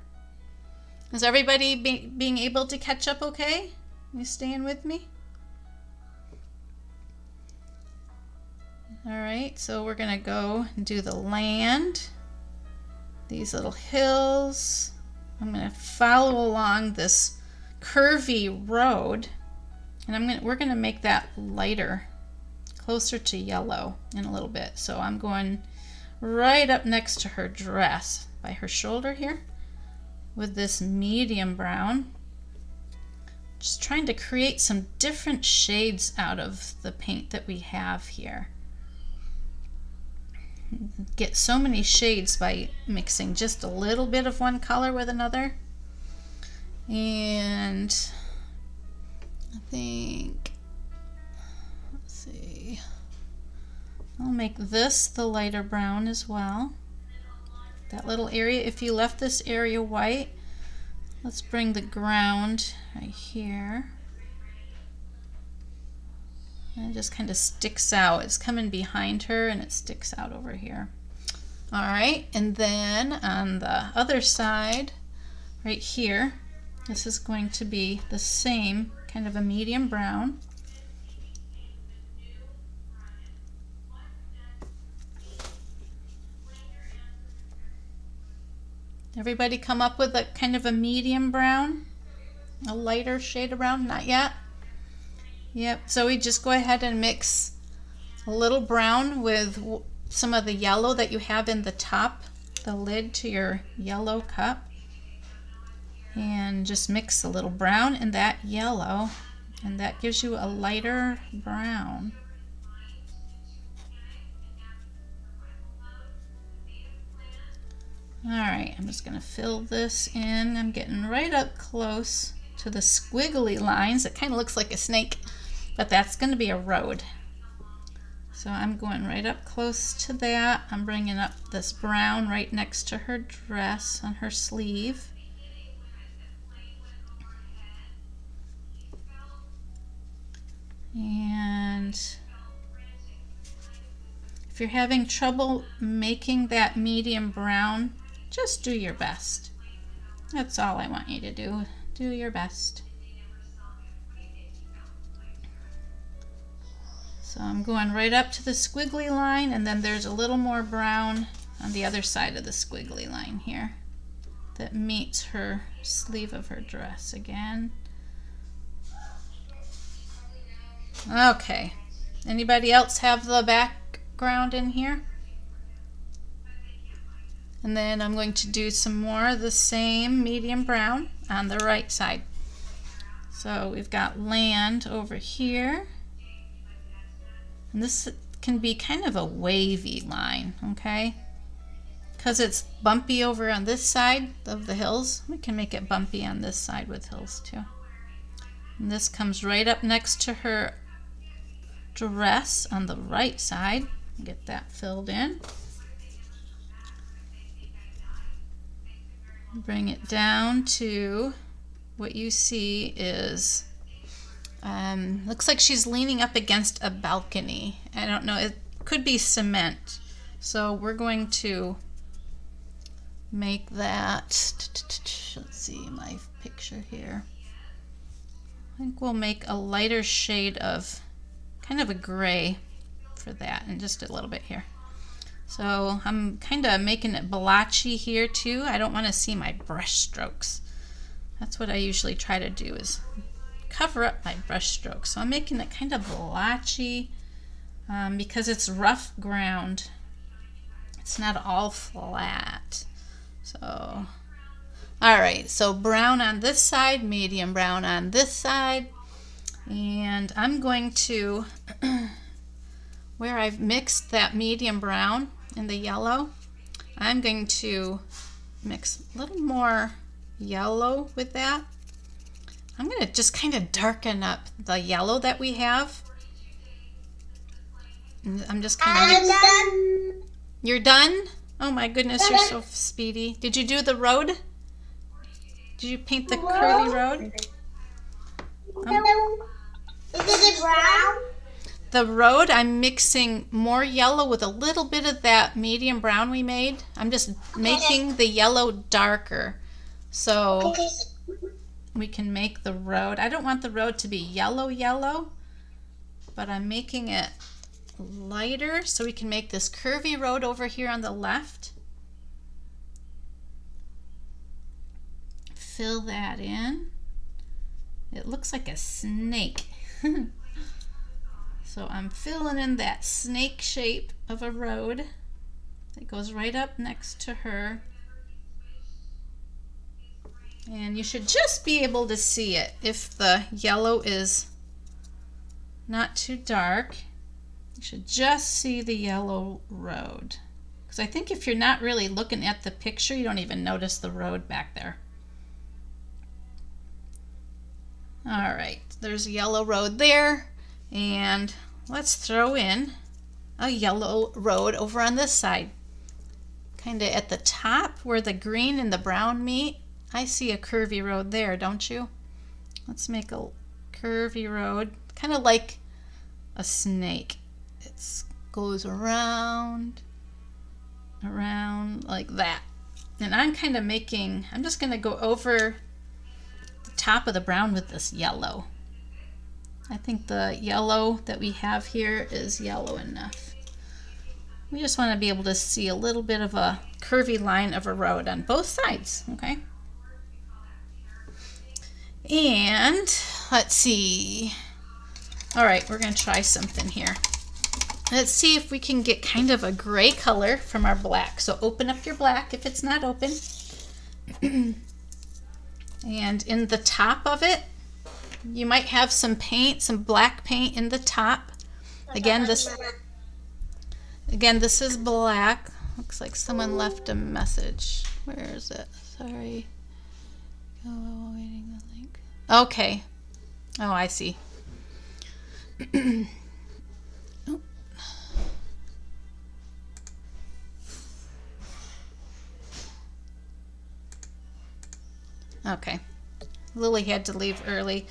Is everybody being able to catch up okay? You staying with me? All right, so we're gonna go and do the land, these little hills. I'm gonna follow along this curvy road, and we're gonna make that lighter, closer to yellow in a little bit. So I'm going right up next to her dress by her shoulder here with this medium brown. Just trying to create some different shades out of the paint that we have here. Get so many shades by mixing just a little bit of one color with another. And I think, let's see, I'll make this the lighter brown as well. That little area, if you left this area white, let's bring the ground right here. And it just kind of sticks out. It's coming behind her and it sticks out over here. All right, and then on the other side, right here, this is going to be the same, kind of a medium brown. Everybody come up with a kind of a medium brown? A lighter shade of brown? Not yet? Yep, so we just go ahead and mix a little brown with some of the yellow that you have in the top, the lid to your yellow cup. And just mix a little brown and that yellow, and that gives you a lighter brown. Alright, I'm just going to fill this in. I'm getting right up close to the squiggly lines. It kind of looks like a snake, but that's going to be a road. So I'm going right up close to that. I'm bringing up this brown right next to her dress on her sleeve. And if you're having trouble making that medium brown, just do your best. That's all I want you to do. Do your best. So I'm going right up to the squiggly line, and then there's a little more brown on the other side of the squiggly line here that meets her sleeve of her dress again. Okay. Anybody else have the background in here? And then I'm going to do some more of the same medium brown on the right side. So we've got land over here. And this can be kind of a wavy line, okay? Because it's bumpy over on this side of the hills, we can make it bumpy on this side with hills too. And this comes right up next to her dress on the right side. Get that filled in. Bring it down to what you see is, looks like she's leaning up against a balcony. I don't know, it could be cement. So we're going to make that, let's see my picture here. I think we'll make a lighter shade of kind of a gray for that, and just a little bit here. So I'm kind of making it blotchy here too. I don't want to see my brush strokes. That's what I usually try to do, is cover up my brush strokes. So I'm making it kind of blotchy because it's rough ground. It's not all flat. So, all right, so brown on this side, medium brown on this side. And I'm going to, where I've mixed that medium brown and the yellow, I'm going to mix a little more yellow with that. I'm going to just kind of darken up the yellow that we have. And I'm just kind of... I'm done. You're done? Oh my goodness, you're so speedy. Did you do the road? Did you paint the curly road? Is it brown? The road, I'm mixing more yellow with a little bit of that medium brown we made. I'm just making the yellow darker so we can make the road. I don't want the road to be yellow, but I'm making it lighter so we can make this curvy road over here on the left. Fill that in. It looks like a snake. So I'm filling in that snake shape of a road that goes right up next to her. And you should just be able to see it if the yellow is not too dark. You should just see the yellow road. Because I think if you're not really looking at the picture, you don't even notice the road back there. All right, there's a yellow road there. And let's throw in a yellow road over on this side. Kind of at the top where the green and the brown meet. I see a curvy road there, don't you? Let's make a curvy road, kind of like a snake. It goes around like that. And I'm kind of making, I'm just going to go over the top of the brown with this yellow. I think the yellow that we have here is yellow enough. We just want to be able to see a little bit of a curvy line of a road on both sides, okay? And let's see. All right, we're going to try something here. Let's see if we can get kind of a gray color from our black. So open up your black if it's not open. And in the top of it, you might have some paint, some black paint in the top. Again, this is black. Looks like someone left a message. Where is it? Sorry. Oh, waiting the link. Okay. Oh, I see. Oh. Okay. Lily had to leave early.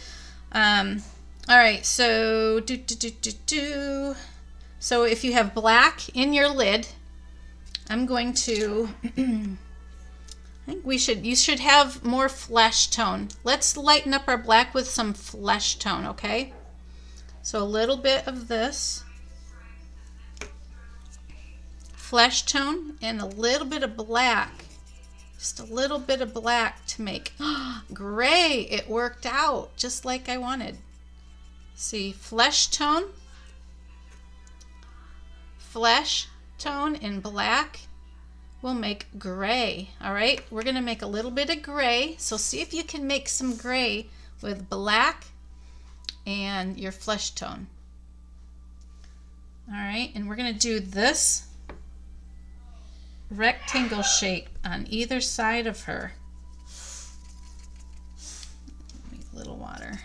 All right, so so if you have black in your lid, I'm going to I think you should have more flesh tone. Let's lighten up our black with some flesh tone, okay? So a little bit of this flesh tone and a little bit of black. Just a little bit of black to make gray. It worked out just like I wanted. See, flesh tone and black we'll make gray. All right, we're gonna make a little bit of gray. So see if you can make some gray with black and your flesh tone. All right, and we're gonna do this rectangle shape on either side of her. Make a little water.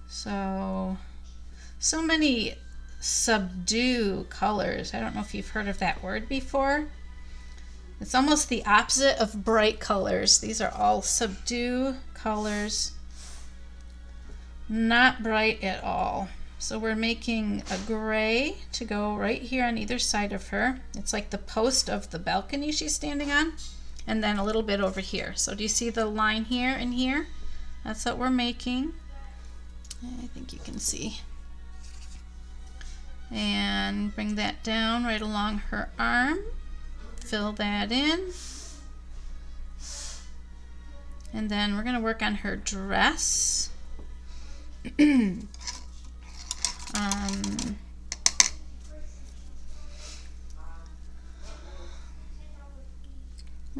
So many subdue colors. I don't know if you've heard of that word before. It's almost the opposite of bright colors. These are all subdue colors, not bright at all. So we're making a gray to go right here on either side of her. It's like the post of the balcony she's standing on, and then a little bit over here. So do you see the line here and here? That's what we're making. I think you can see. And bring that down right along her arm. Fill that in. And then we're going to work on her dress. We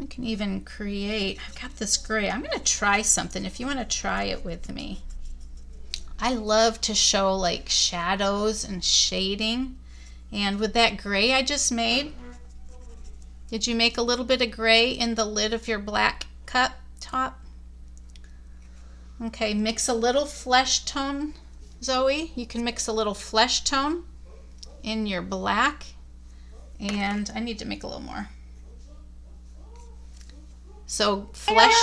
can even create, I've got this gray. I'm going to try something if you want to try it with me. I love to show like shadows and shading. And with that gray I just made, did you make a little bit of gray in the lid of your black cup top? Okay, mix a little flesh tone, Zoe. You can mix a little flesh tone in your black. And I need to make a little more. So flesh.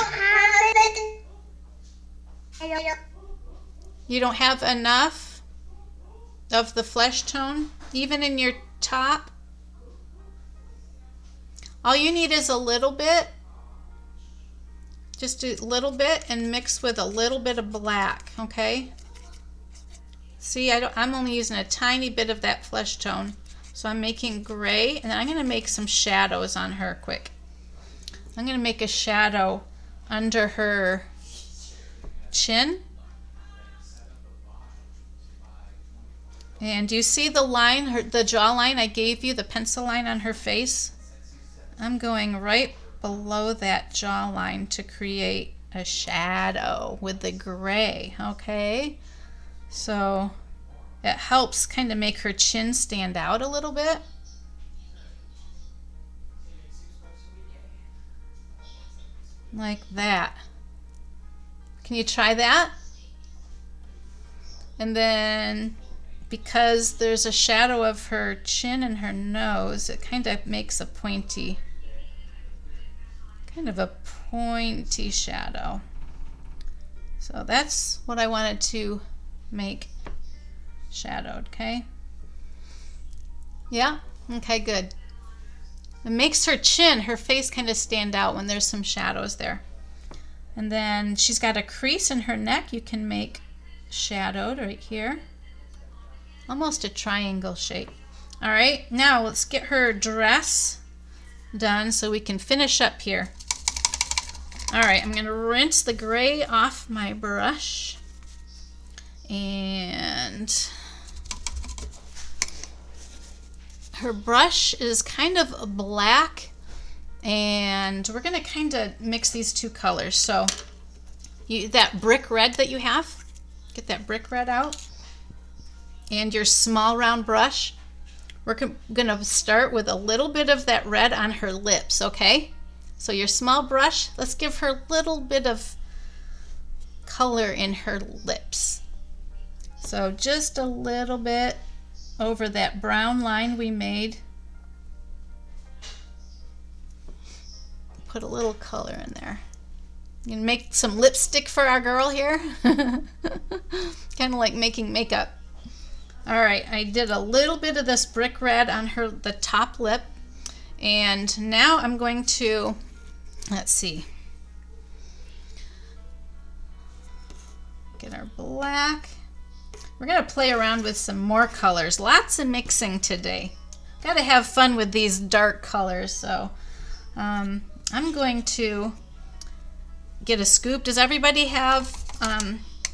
You don't have enough of the flesh tone, even in your top? All you need is a little bit, just a little bit, and mix with a little bit of black, okay? See, I'm only using a tiny bit of that flesh tone. So I'm making gray, and then I'm gonna make some shadows on her quick. I'm gonna make a shadow under her chin. And do you see the line, the jawline I gave you, the pencil line on her face? I'm going right below that jawline to create a shadow with the gray, okay? So it helps kind of make her chin stand out a little bit. Like that. Can you try that? And then because there's a shadow of her chin and her nose, it kind of makes a pointy, shadow. So that's what I wanted to make shadowed, okay? Yeah? Okay, good. It makes her chin, her face kind of stand out when there's some shadows there. And then she's got a crease in her neck you can make shadowed right here. Almost a triangle shape. All right, now let's get her dress done so we can finish up here. All right, I'm gonna rinse the gray off my brush. And her brush is kind of black, and we're gonna kind of mix these two colors. So that brick red that you have, get that brick red out. And your small round brush, we're gonna start with a little bit of that red on her lips, okay? So your small brush, let's give her a little bit of color in her lips. So just a little bit over that brown line we made. Put a little color in there. You can make some lipstick for our girl here. Kind of like making makeup. All right, I did a little bit of this brick red on the top lip, and now I'm going to, let's see, get our black. We're gonna play around with some more colors. Lots of mixing today. Gotta have fun with these dark colors. So I'm going to get a scoop. Does everybody have,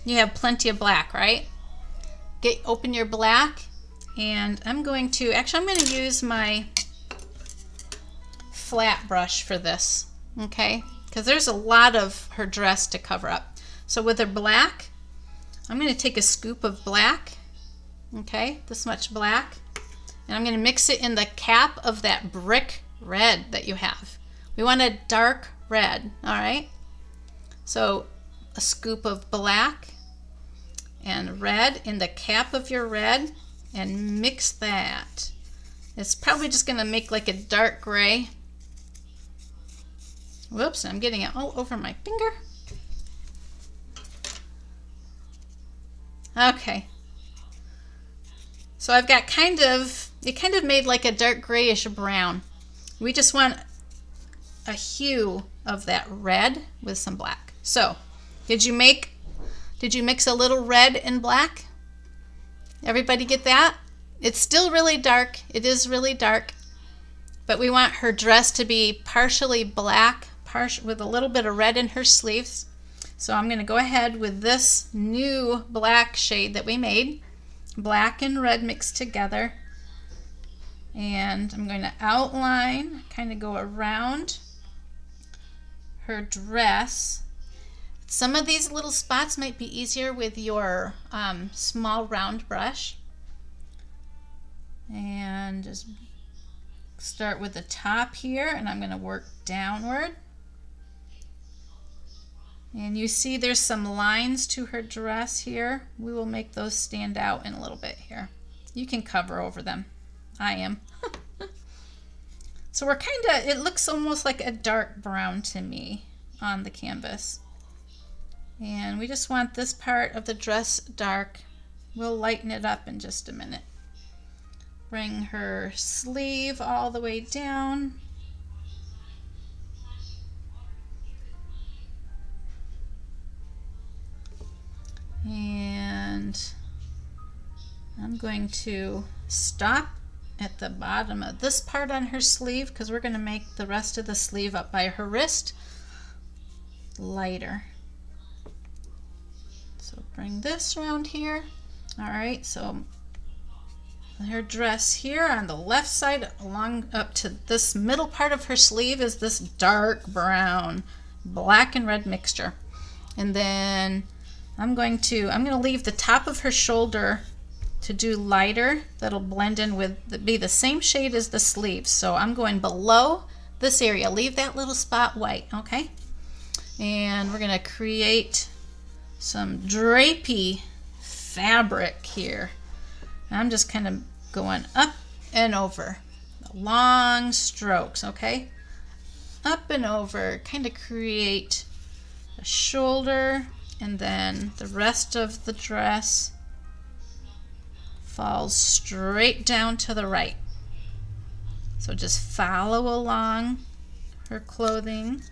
you have plenty of black, right? Open your black, and I'm going to use my flat brush for this, okay? Because there's a lot of her dress to cover up. So with her black, I'm going to take a scoop of black, okay, this much black, and I'm going to mix it in the cap of that brick red that you have. We want a dark red, all right? So a scoop of black and red in the cap of your red, and mix that. It's probably just going to make like a dark gray. Whoops, I'm getting it all over my finger. Okay. So I've got it kind of made like a dark grayish brown. We just want a hue of that red with some black. So, did you mix a little red and black? Everybody get that? It's still really dark. It is really dark. But we want her dress to be partially black, with a little bit of red in her sleeves. So I'm going to go ahead with this new black shade that we made. Black and red mixed together. And I'm going to outline, kind of go around her dress. Some of these little spots might be easier with your small round brush. And just start with the top here, and I'm going to work downward. And you see there's some lines to her dress here. We will make those stand out in a little bit here. You can cover over them. I am. So we're it looks almost like a dark brown to me on the canvas. And we just want this part of the dress dark. We'll lighten it up in just a minute. Bring her sleeve all the way down. And I'm going to stop at the bottom of this part on her sleeve because we're going to make the rest of the sleeve up by her wrist lighter. So bring this around here. All right, so her dress here on the left side along up to this middle part of her sleeve is this dark brown, black and red mixture. And then I'm going to leave the top of her shoulder to do lighter. That'll blend in with, be the same shade as the sleeves. So I'm going below this area. Leave that little spot white, okay? And we're going to create some drapey fabric here. I'm just kind of going up and over. Long strokes, okay? Up and over, kind of create a shoulder, and then the rest of the dress falls straight down to the right. So just follow along her clothing,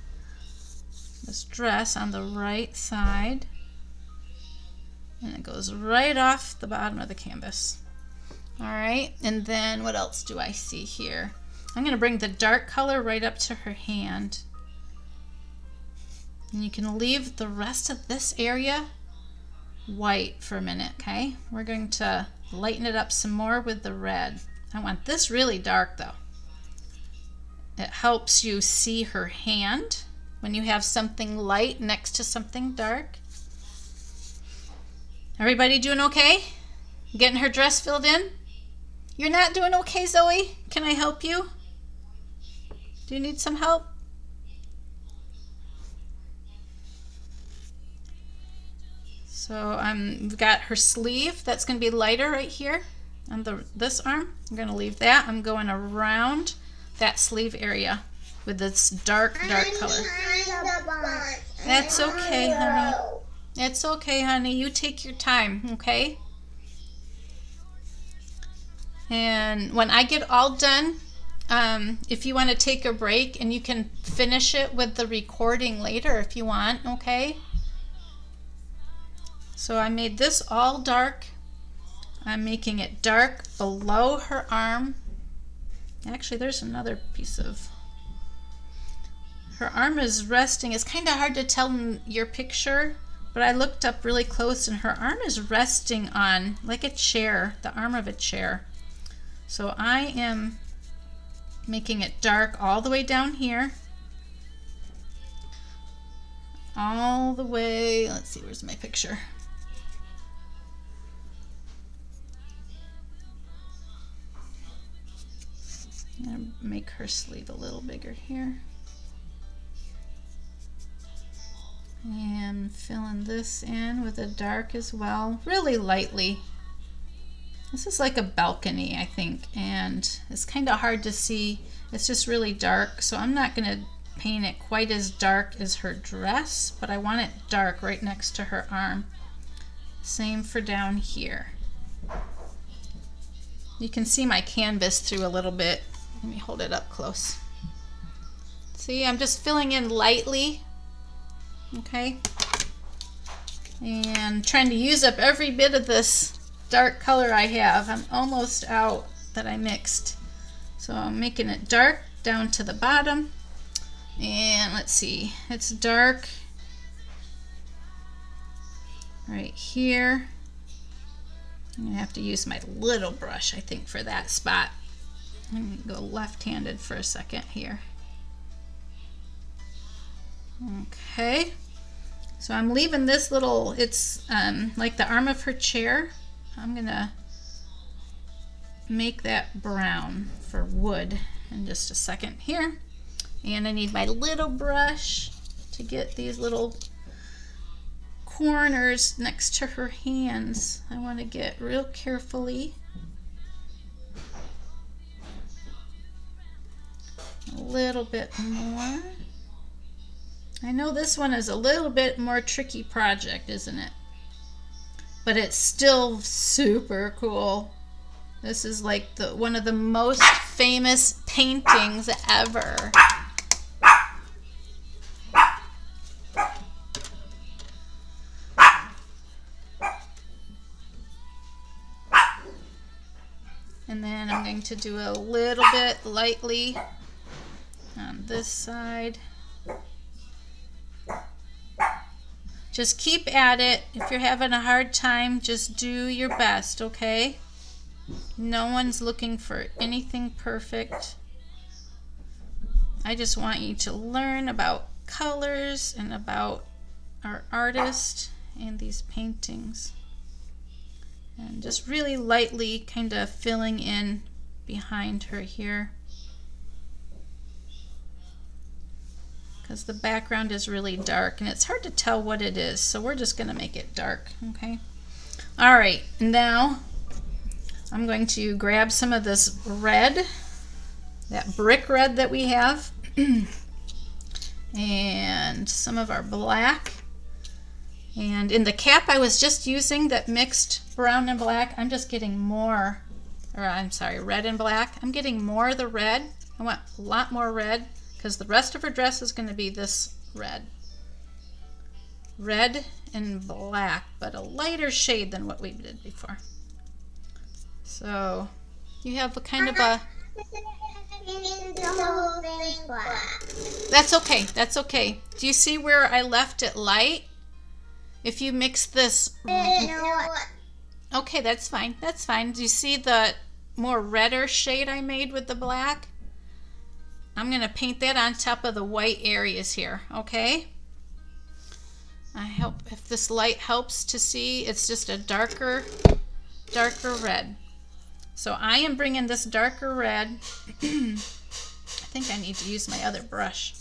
this dress on the right side, and it goes right off the bottom of the canvas. All right, and then what else do I see here? I'm going to bring the dark color right up to her hand. And you can leave the rest of this area white for a minute, okay? We're going to lighten it up some more with the red. I want this really dark though. It helps you see her hand when you have something light next to something dark. Everybody doing okay? Getting her dress filled in? You're not doing okay, Zoe? Can I help you? Do you need some help? So we've got her sleeve. That's going to be lighter right here on this arm. I'm going to leave that. I'm going around that sleeve area with this dark color. That's okay, honey. It's okay, honey. You take your time, okay? And when I get all done, if you want to take a break, and you can finish it with the recording later if you want, okay? So I made this all dark. I'm making it dark below her arm. Actually, there's another piece of... Her arm is resting. It's kind of hard to tell in your picture, but I looked up really close, and her arm is resting on like a chair, the arm of a chair. So I am making it dark all the way down here. All the way, let's see, where's my picture? I'm gonna make her sleeve a little bigger here. And filling this in with a dark as well, really lightly. This is like a balcony, I think, and it's kind of hard to see. It's just really dark, so I'm not gonna paint it quite as dark as her dress, but I want it dark right next to her arm. Same for down here. You can see my canvas through a little bit. Let me hold it up close. See, I'm just filling in lightly, okay? And trying to use up every bit of this dark color I have. I'm almost out that I mixed. So I'm making it dark down to the bottom. And let's see, it's dark right here. I'm gonna have to use my little brush, I think, for that spot. I'm gonna go left-handed for a second here. Okay, so I'm leaving this little, it's like the arm of her chair. I'm gonna make that brown for wood in just a second here. And I need my little brush to get these little corners next to her hands. I want to get real carefully. A little bit more. I know this one is a little bit more tricky project, isn't it? But it's still super cool. This is like one of the most famous paintings ever. And then I'm going to do a little bit lightly on this side. Just keep at it. If you're having a hard time, just do your best, okay? No one's looking for anything perfect. I just want you to learn about colors and about our artist and these paintings. And just really lightly kind of filling in behind her here. Because the background is really dark and it's hard to tell what it is, so we're just going to make it dark, okay? All right, now I'm going to grab some of this red, that brick red that we have, and some of our black. And in the cap I was just using that mixed brown and black, I'm just getting more, or I'm sorry, red and black. I'm getting more of the red. I want a lot more red because the rest of her dress is going to be this red. Red and black, but a lighter shade than what we did before. So you have a kind of a... That's okay, that's okay. Do you see where I left it light? If you mix this... Okay, that's fine, that's fine. Do you see the more redder shade I made with the black? I'm going to paint that on top of the white areas here, okay? I hope if this light helps to see, it's just a darker red. So I am bringing this darker red. I think I need to use my other brush.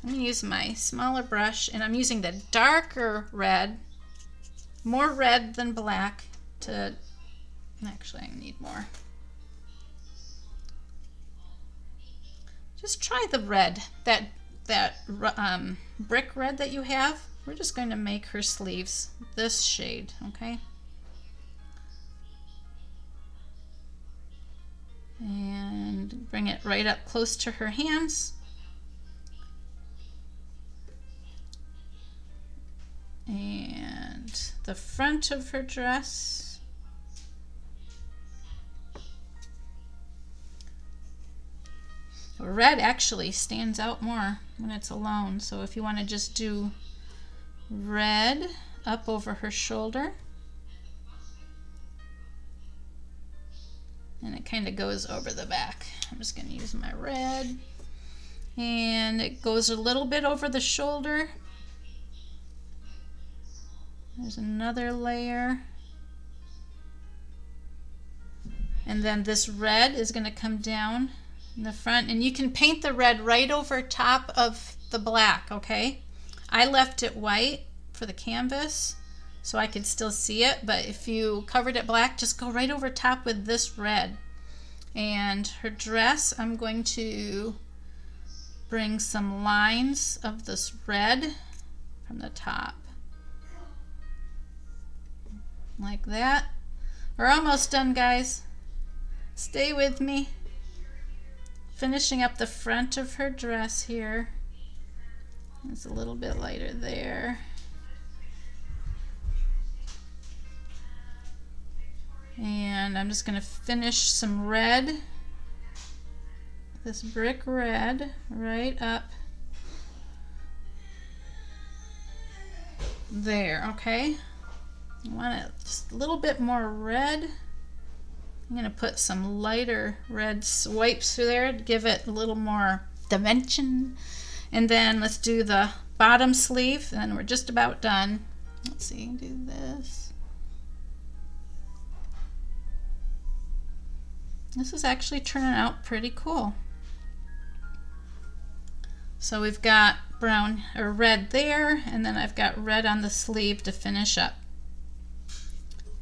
I'm going to use my smaller brush, and I'm using the darker red, more red than black, to, actually I need more. Just try the red, that brick red that you have. We're just going to make her sleeves this shade, okay? And bring it right up close to her hands. And the front of her dress. Red actually stands out more when it's alone, so if you want to just do red up over her shoulder, and it kind of goes over the back. I'm just going to use my red, and it goes a little bit over the shoulder. There's another layer. And then this red is going to come down in the front, and you can paint the red right over top of the black, okay? I left it white for the canvas so I could still see it, but if you covered it black, just go right over top with this red. And her dress, I'm going to bring some lines of this red from the top. Like that. We're almost done, guys. Stay with me. Finishing up the front of her dress here. It's a little bit lighter there. And I'm just going to finish some red. This brick red right up there, okay? I want it just a little bit more red. I'm going to put some lighter red swipes through there to give it a little more dimension. And then let's do the bottom sleeve, and we're just about done. Let's see, do this. This is actually turning out pretty cool. So we've got brown or red there, and then I've got red on the sleeve to finish up.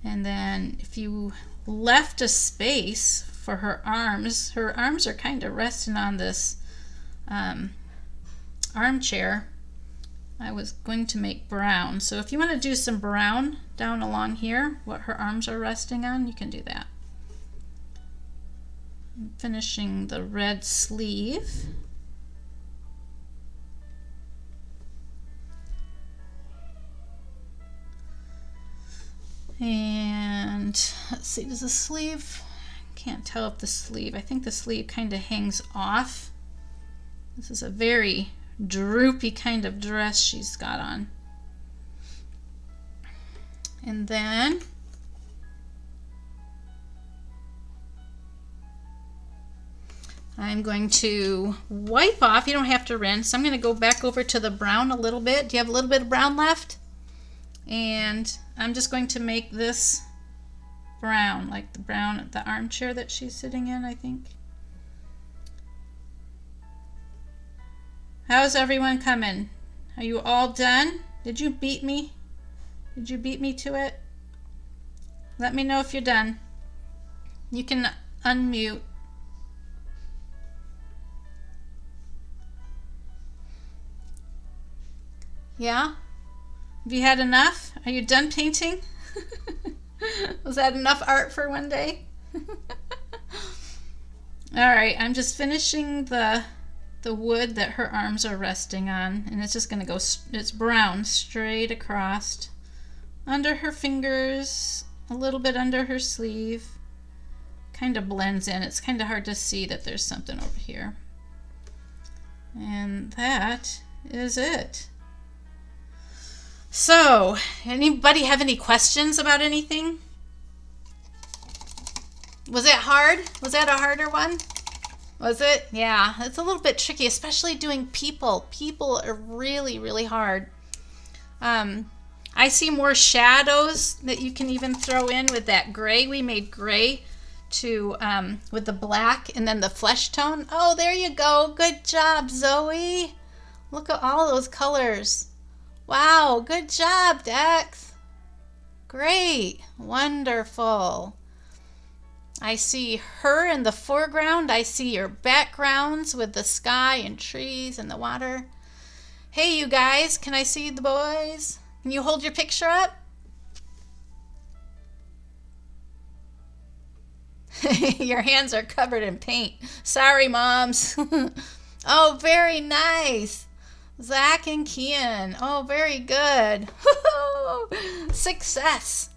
And then if you left a space for her arms are kind of resting on this armchair. I was going to make brown. So if you want to do some brown down along here, what her arms are resting on, you can do that. I'm finishing the red sleeve. And let's see, does the sleeve, can't tell if the sleeve, I think the sleeve kind of hangs off. This is a very droopy kind of dress she's got on. And then I'm going to wipe off, you don't have to rinse. I'm going to go back over to the brown a little bit. Do you have a little bit of brown left? And I'm just going to make this brown, like the brown, the armchair that she's sitting in, I think. How's everyone coming? Are you all done? Did you beat me? Did you beat me to it? Let me know if you're done. You can unmute. Yeah? Have you had enough? Are you done painting? Was that enough art for one day? Alright, I'm just finishing the wood that her arms are resting on, and it's just going to go, it's brown, straight across, under her fingers, a little bit under her sleeve. Kind of blends in. It's kind of hard to see that there's something over here. And that is it. So, anybody have any questions about anything? Was it hard? Was that a harder one? Was it? Yeah, it's a little bit tricky, especially doing people. People are really, really hard. I see more shadows that you can even throw in with that gray. We made gray to with the black and then the flesh tone. Oh, there you go. Good job, Zoe. Look at all those colors. Wow, good job, Dex. Great. Wonderful. I see her in the foreground. I see your backgrounds with the sky and trees and the water. Hey, you guys, can I see the boys? Can you hold your picture up? Your hands are covered in paint. Sorry, moms. Oh, very nice. Zach and Kian. Oh, very good. Success.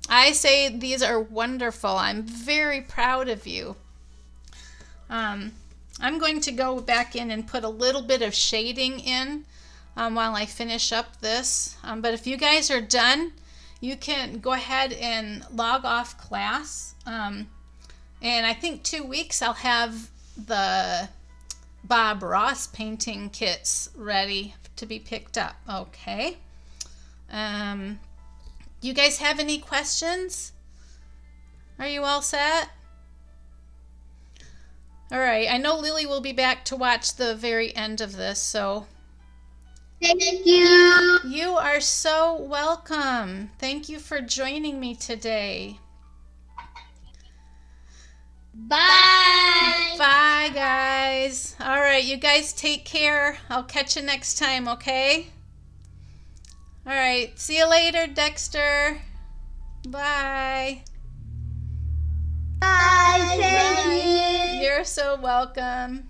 I say these are wonderful. I'm very proud of you. I'm going to go back in and put a little bit of shading in while I finish up this. But if you guys are done, you can go ahead and log off class. And I think 2 weeks I'll have the Bob Ross painting kits ready to be picked up. Okay. You guys have any questions? Are you all set? All right. I know Lily will be back to watch the very end of this, so. Thank you. You are so welcome. Thank you for joining me today. Bye. Bye, guys. All right, you guys take care. I'll catch you next time, okay? All right, see you later, Dexter. Bye. Bye. Thank you. You're so welcome.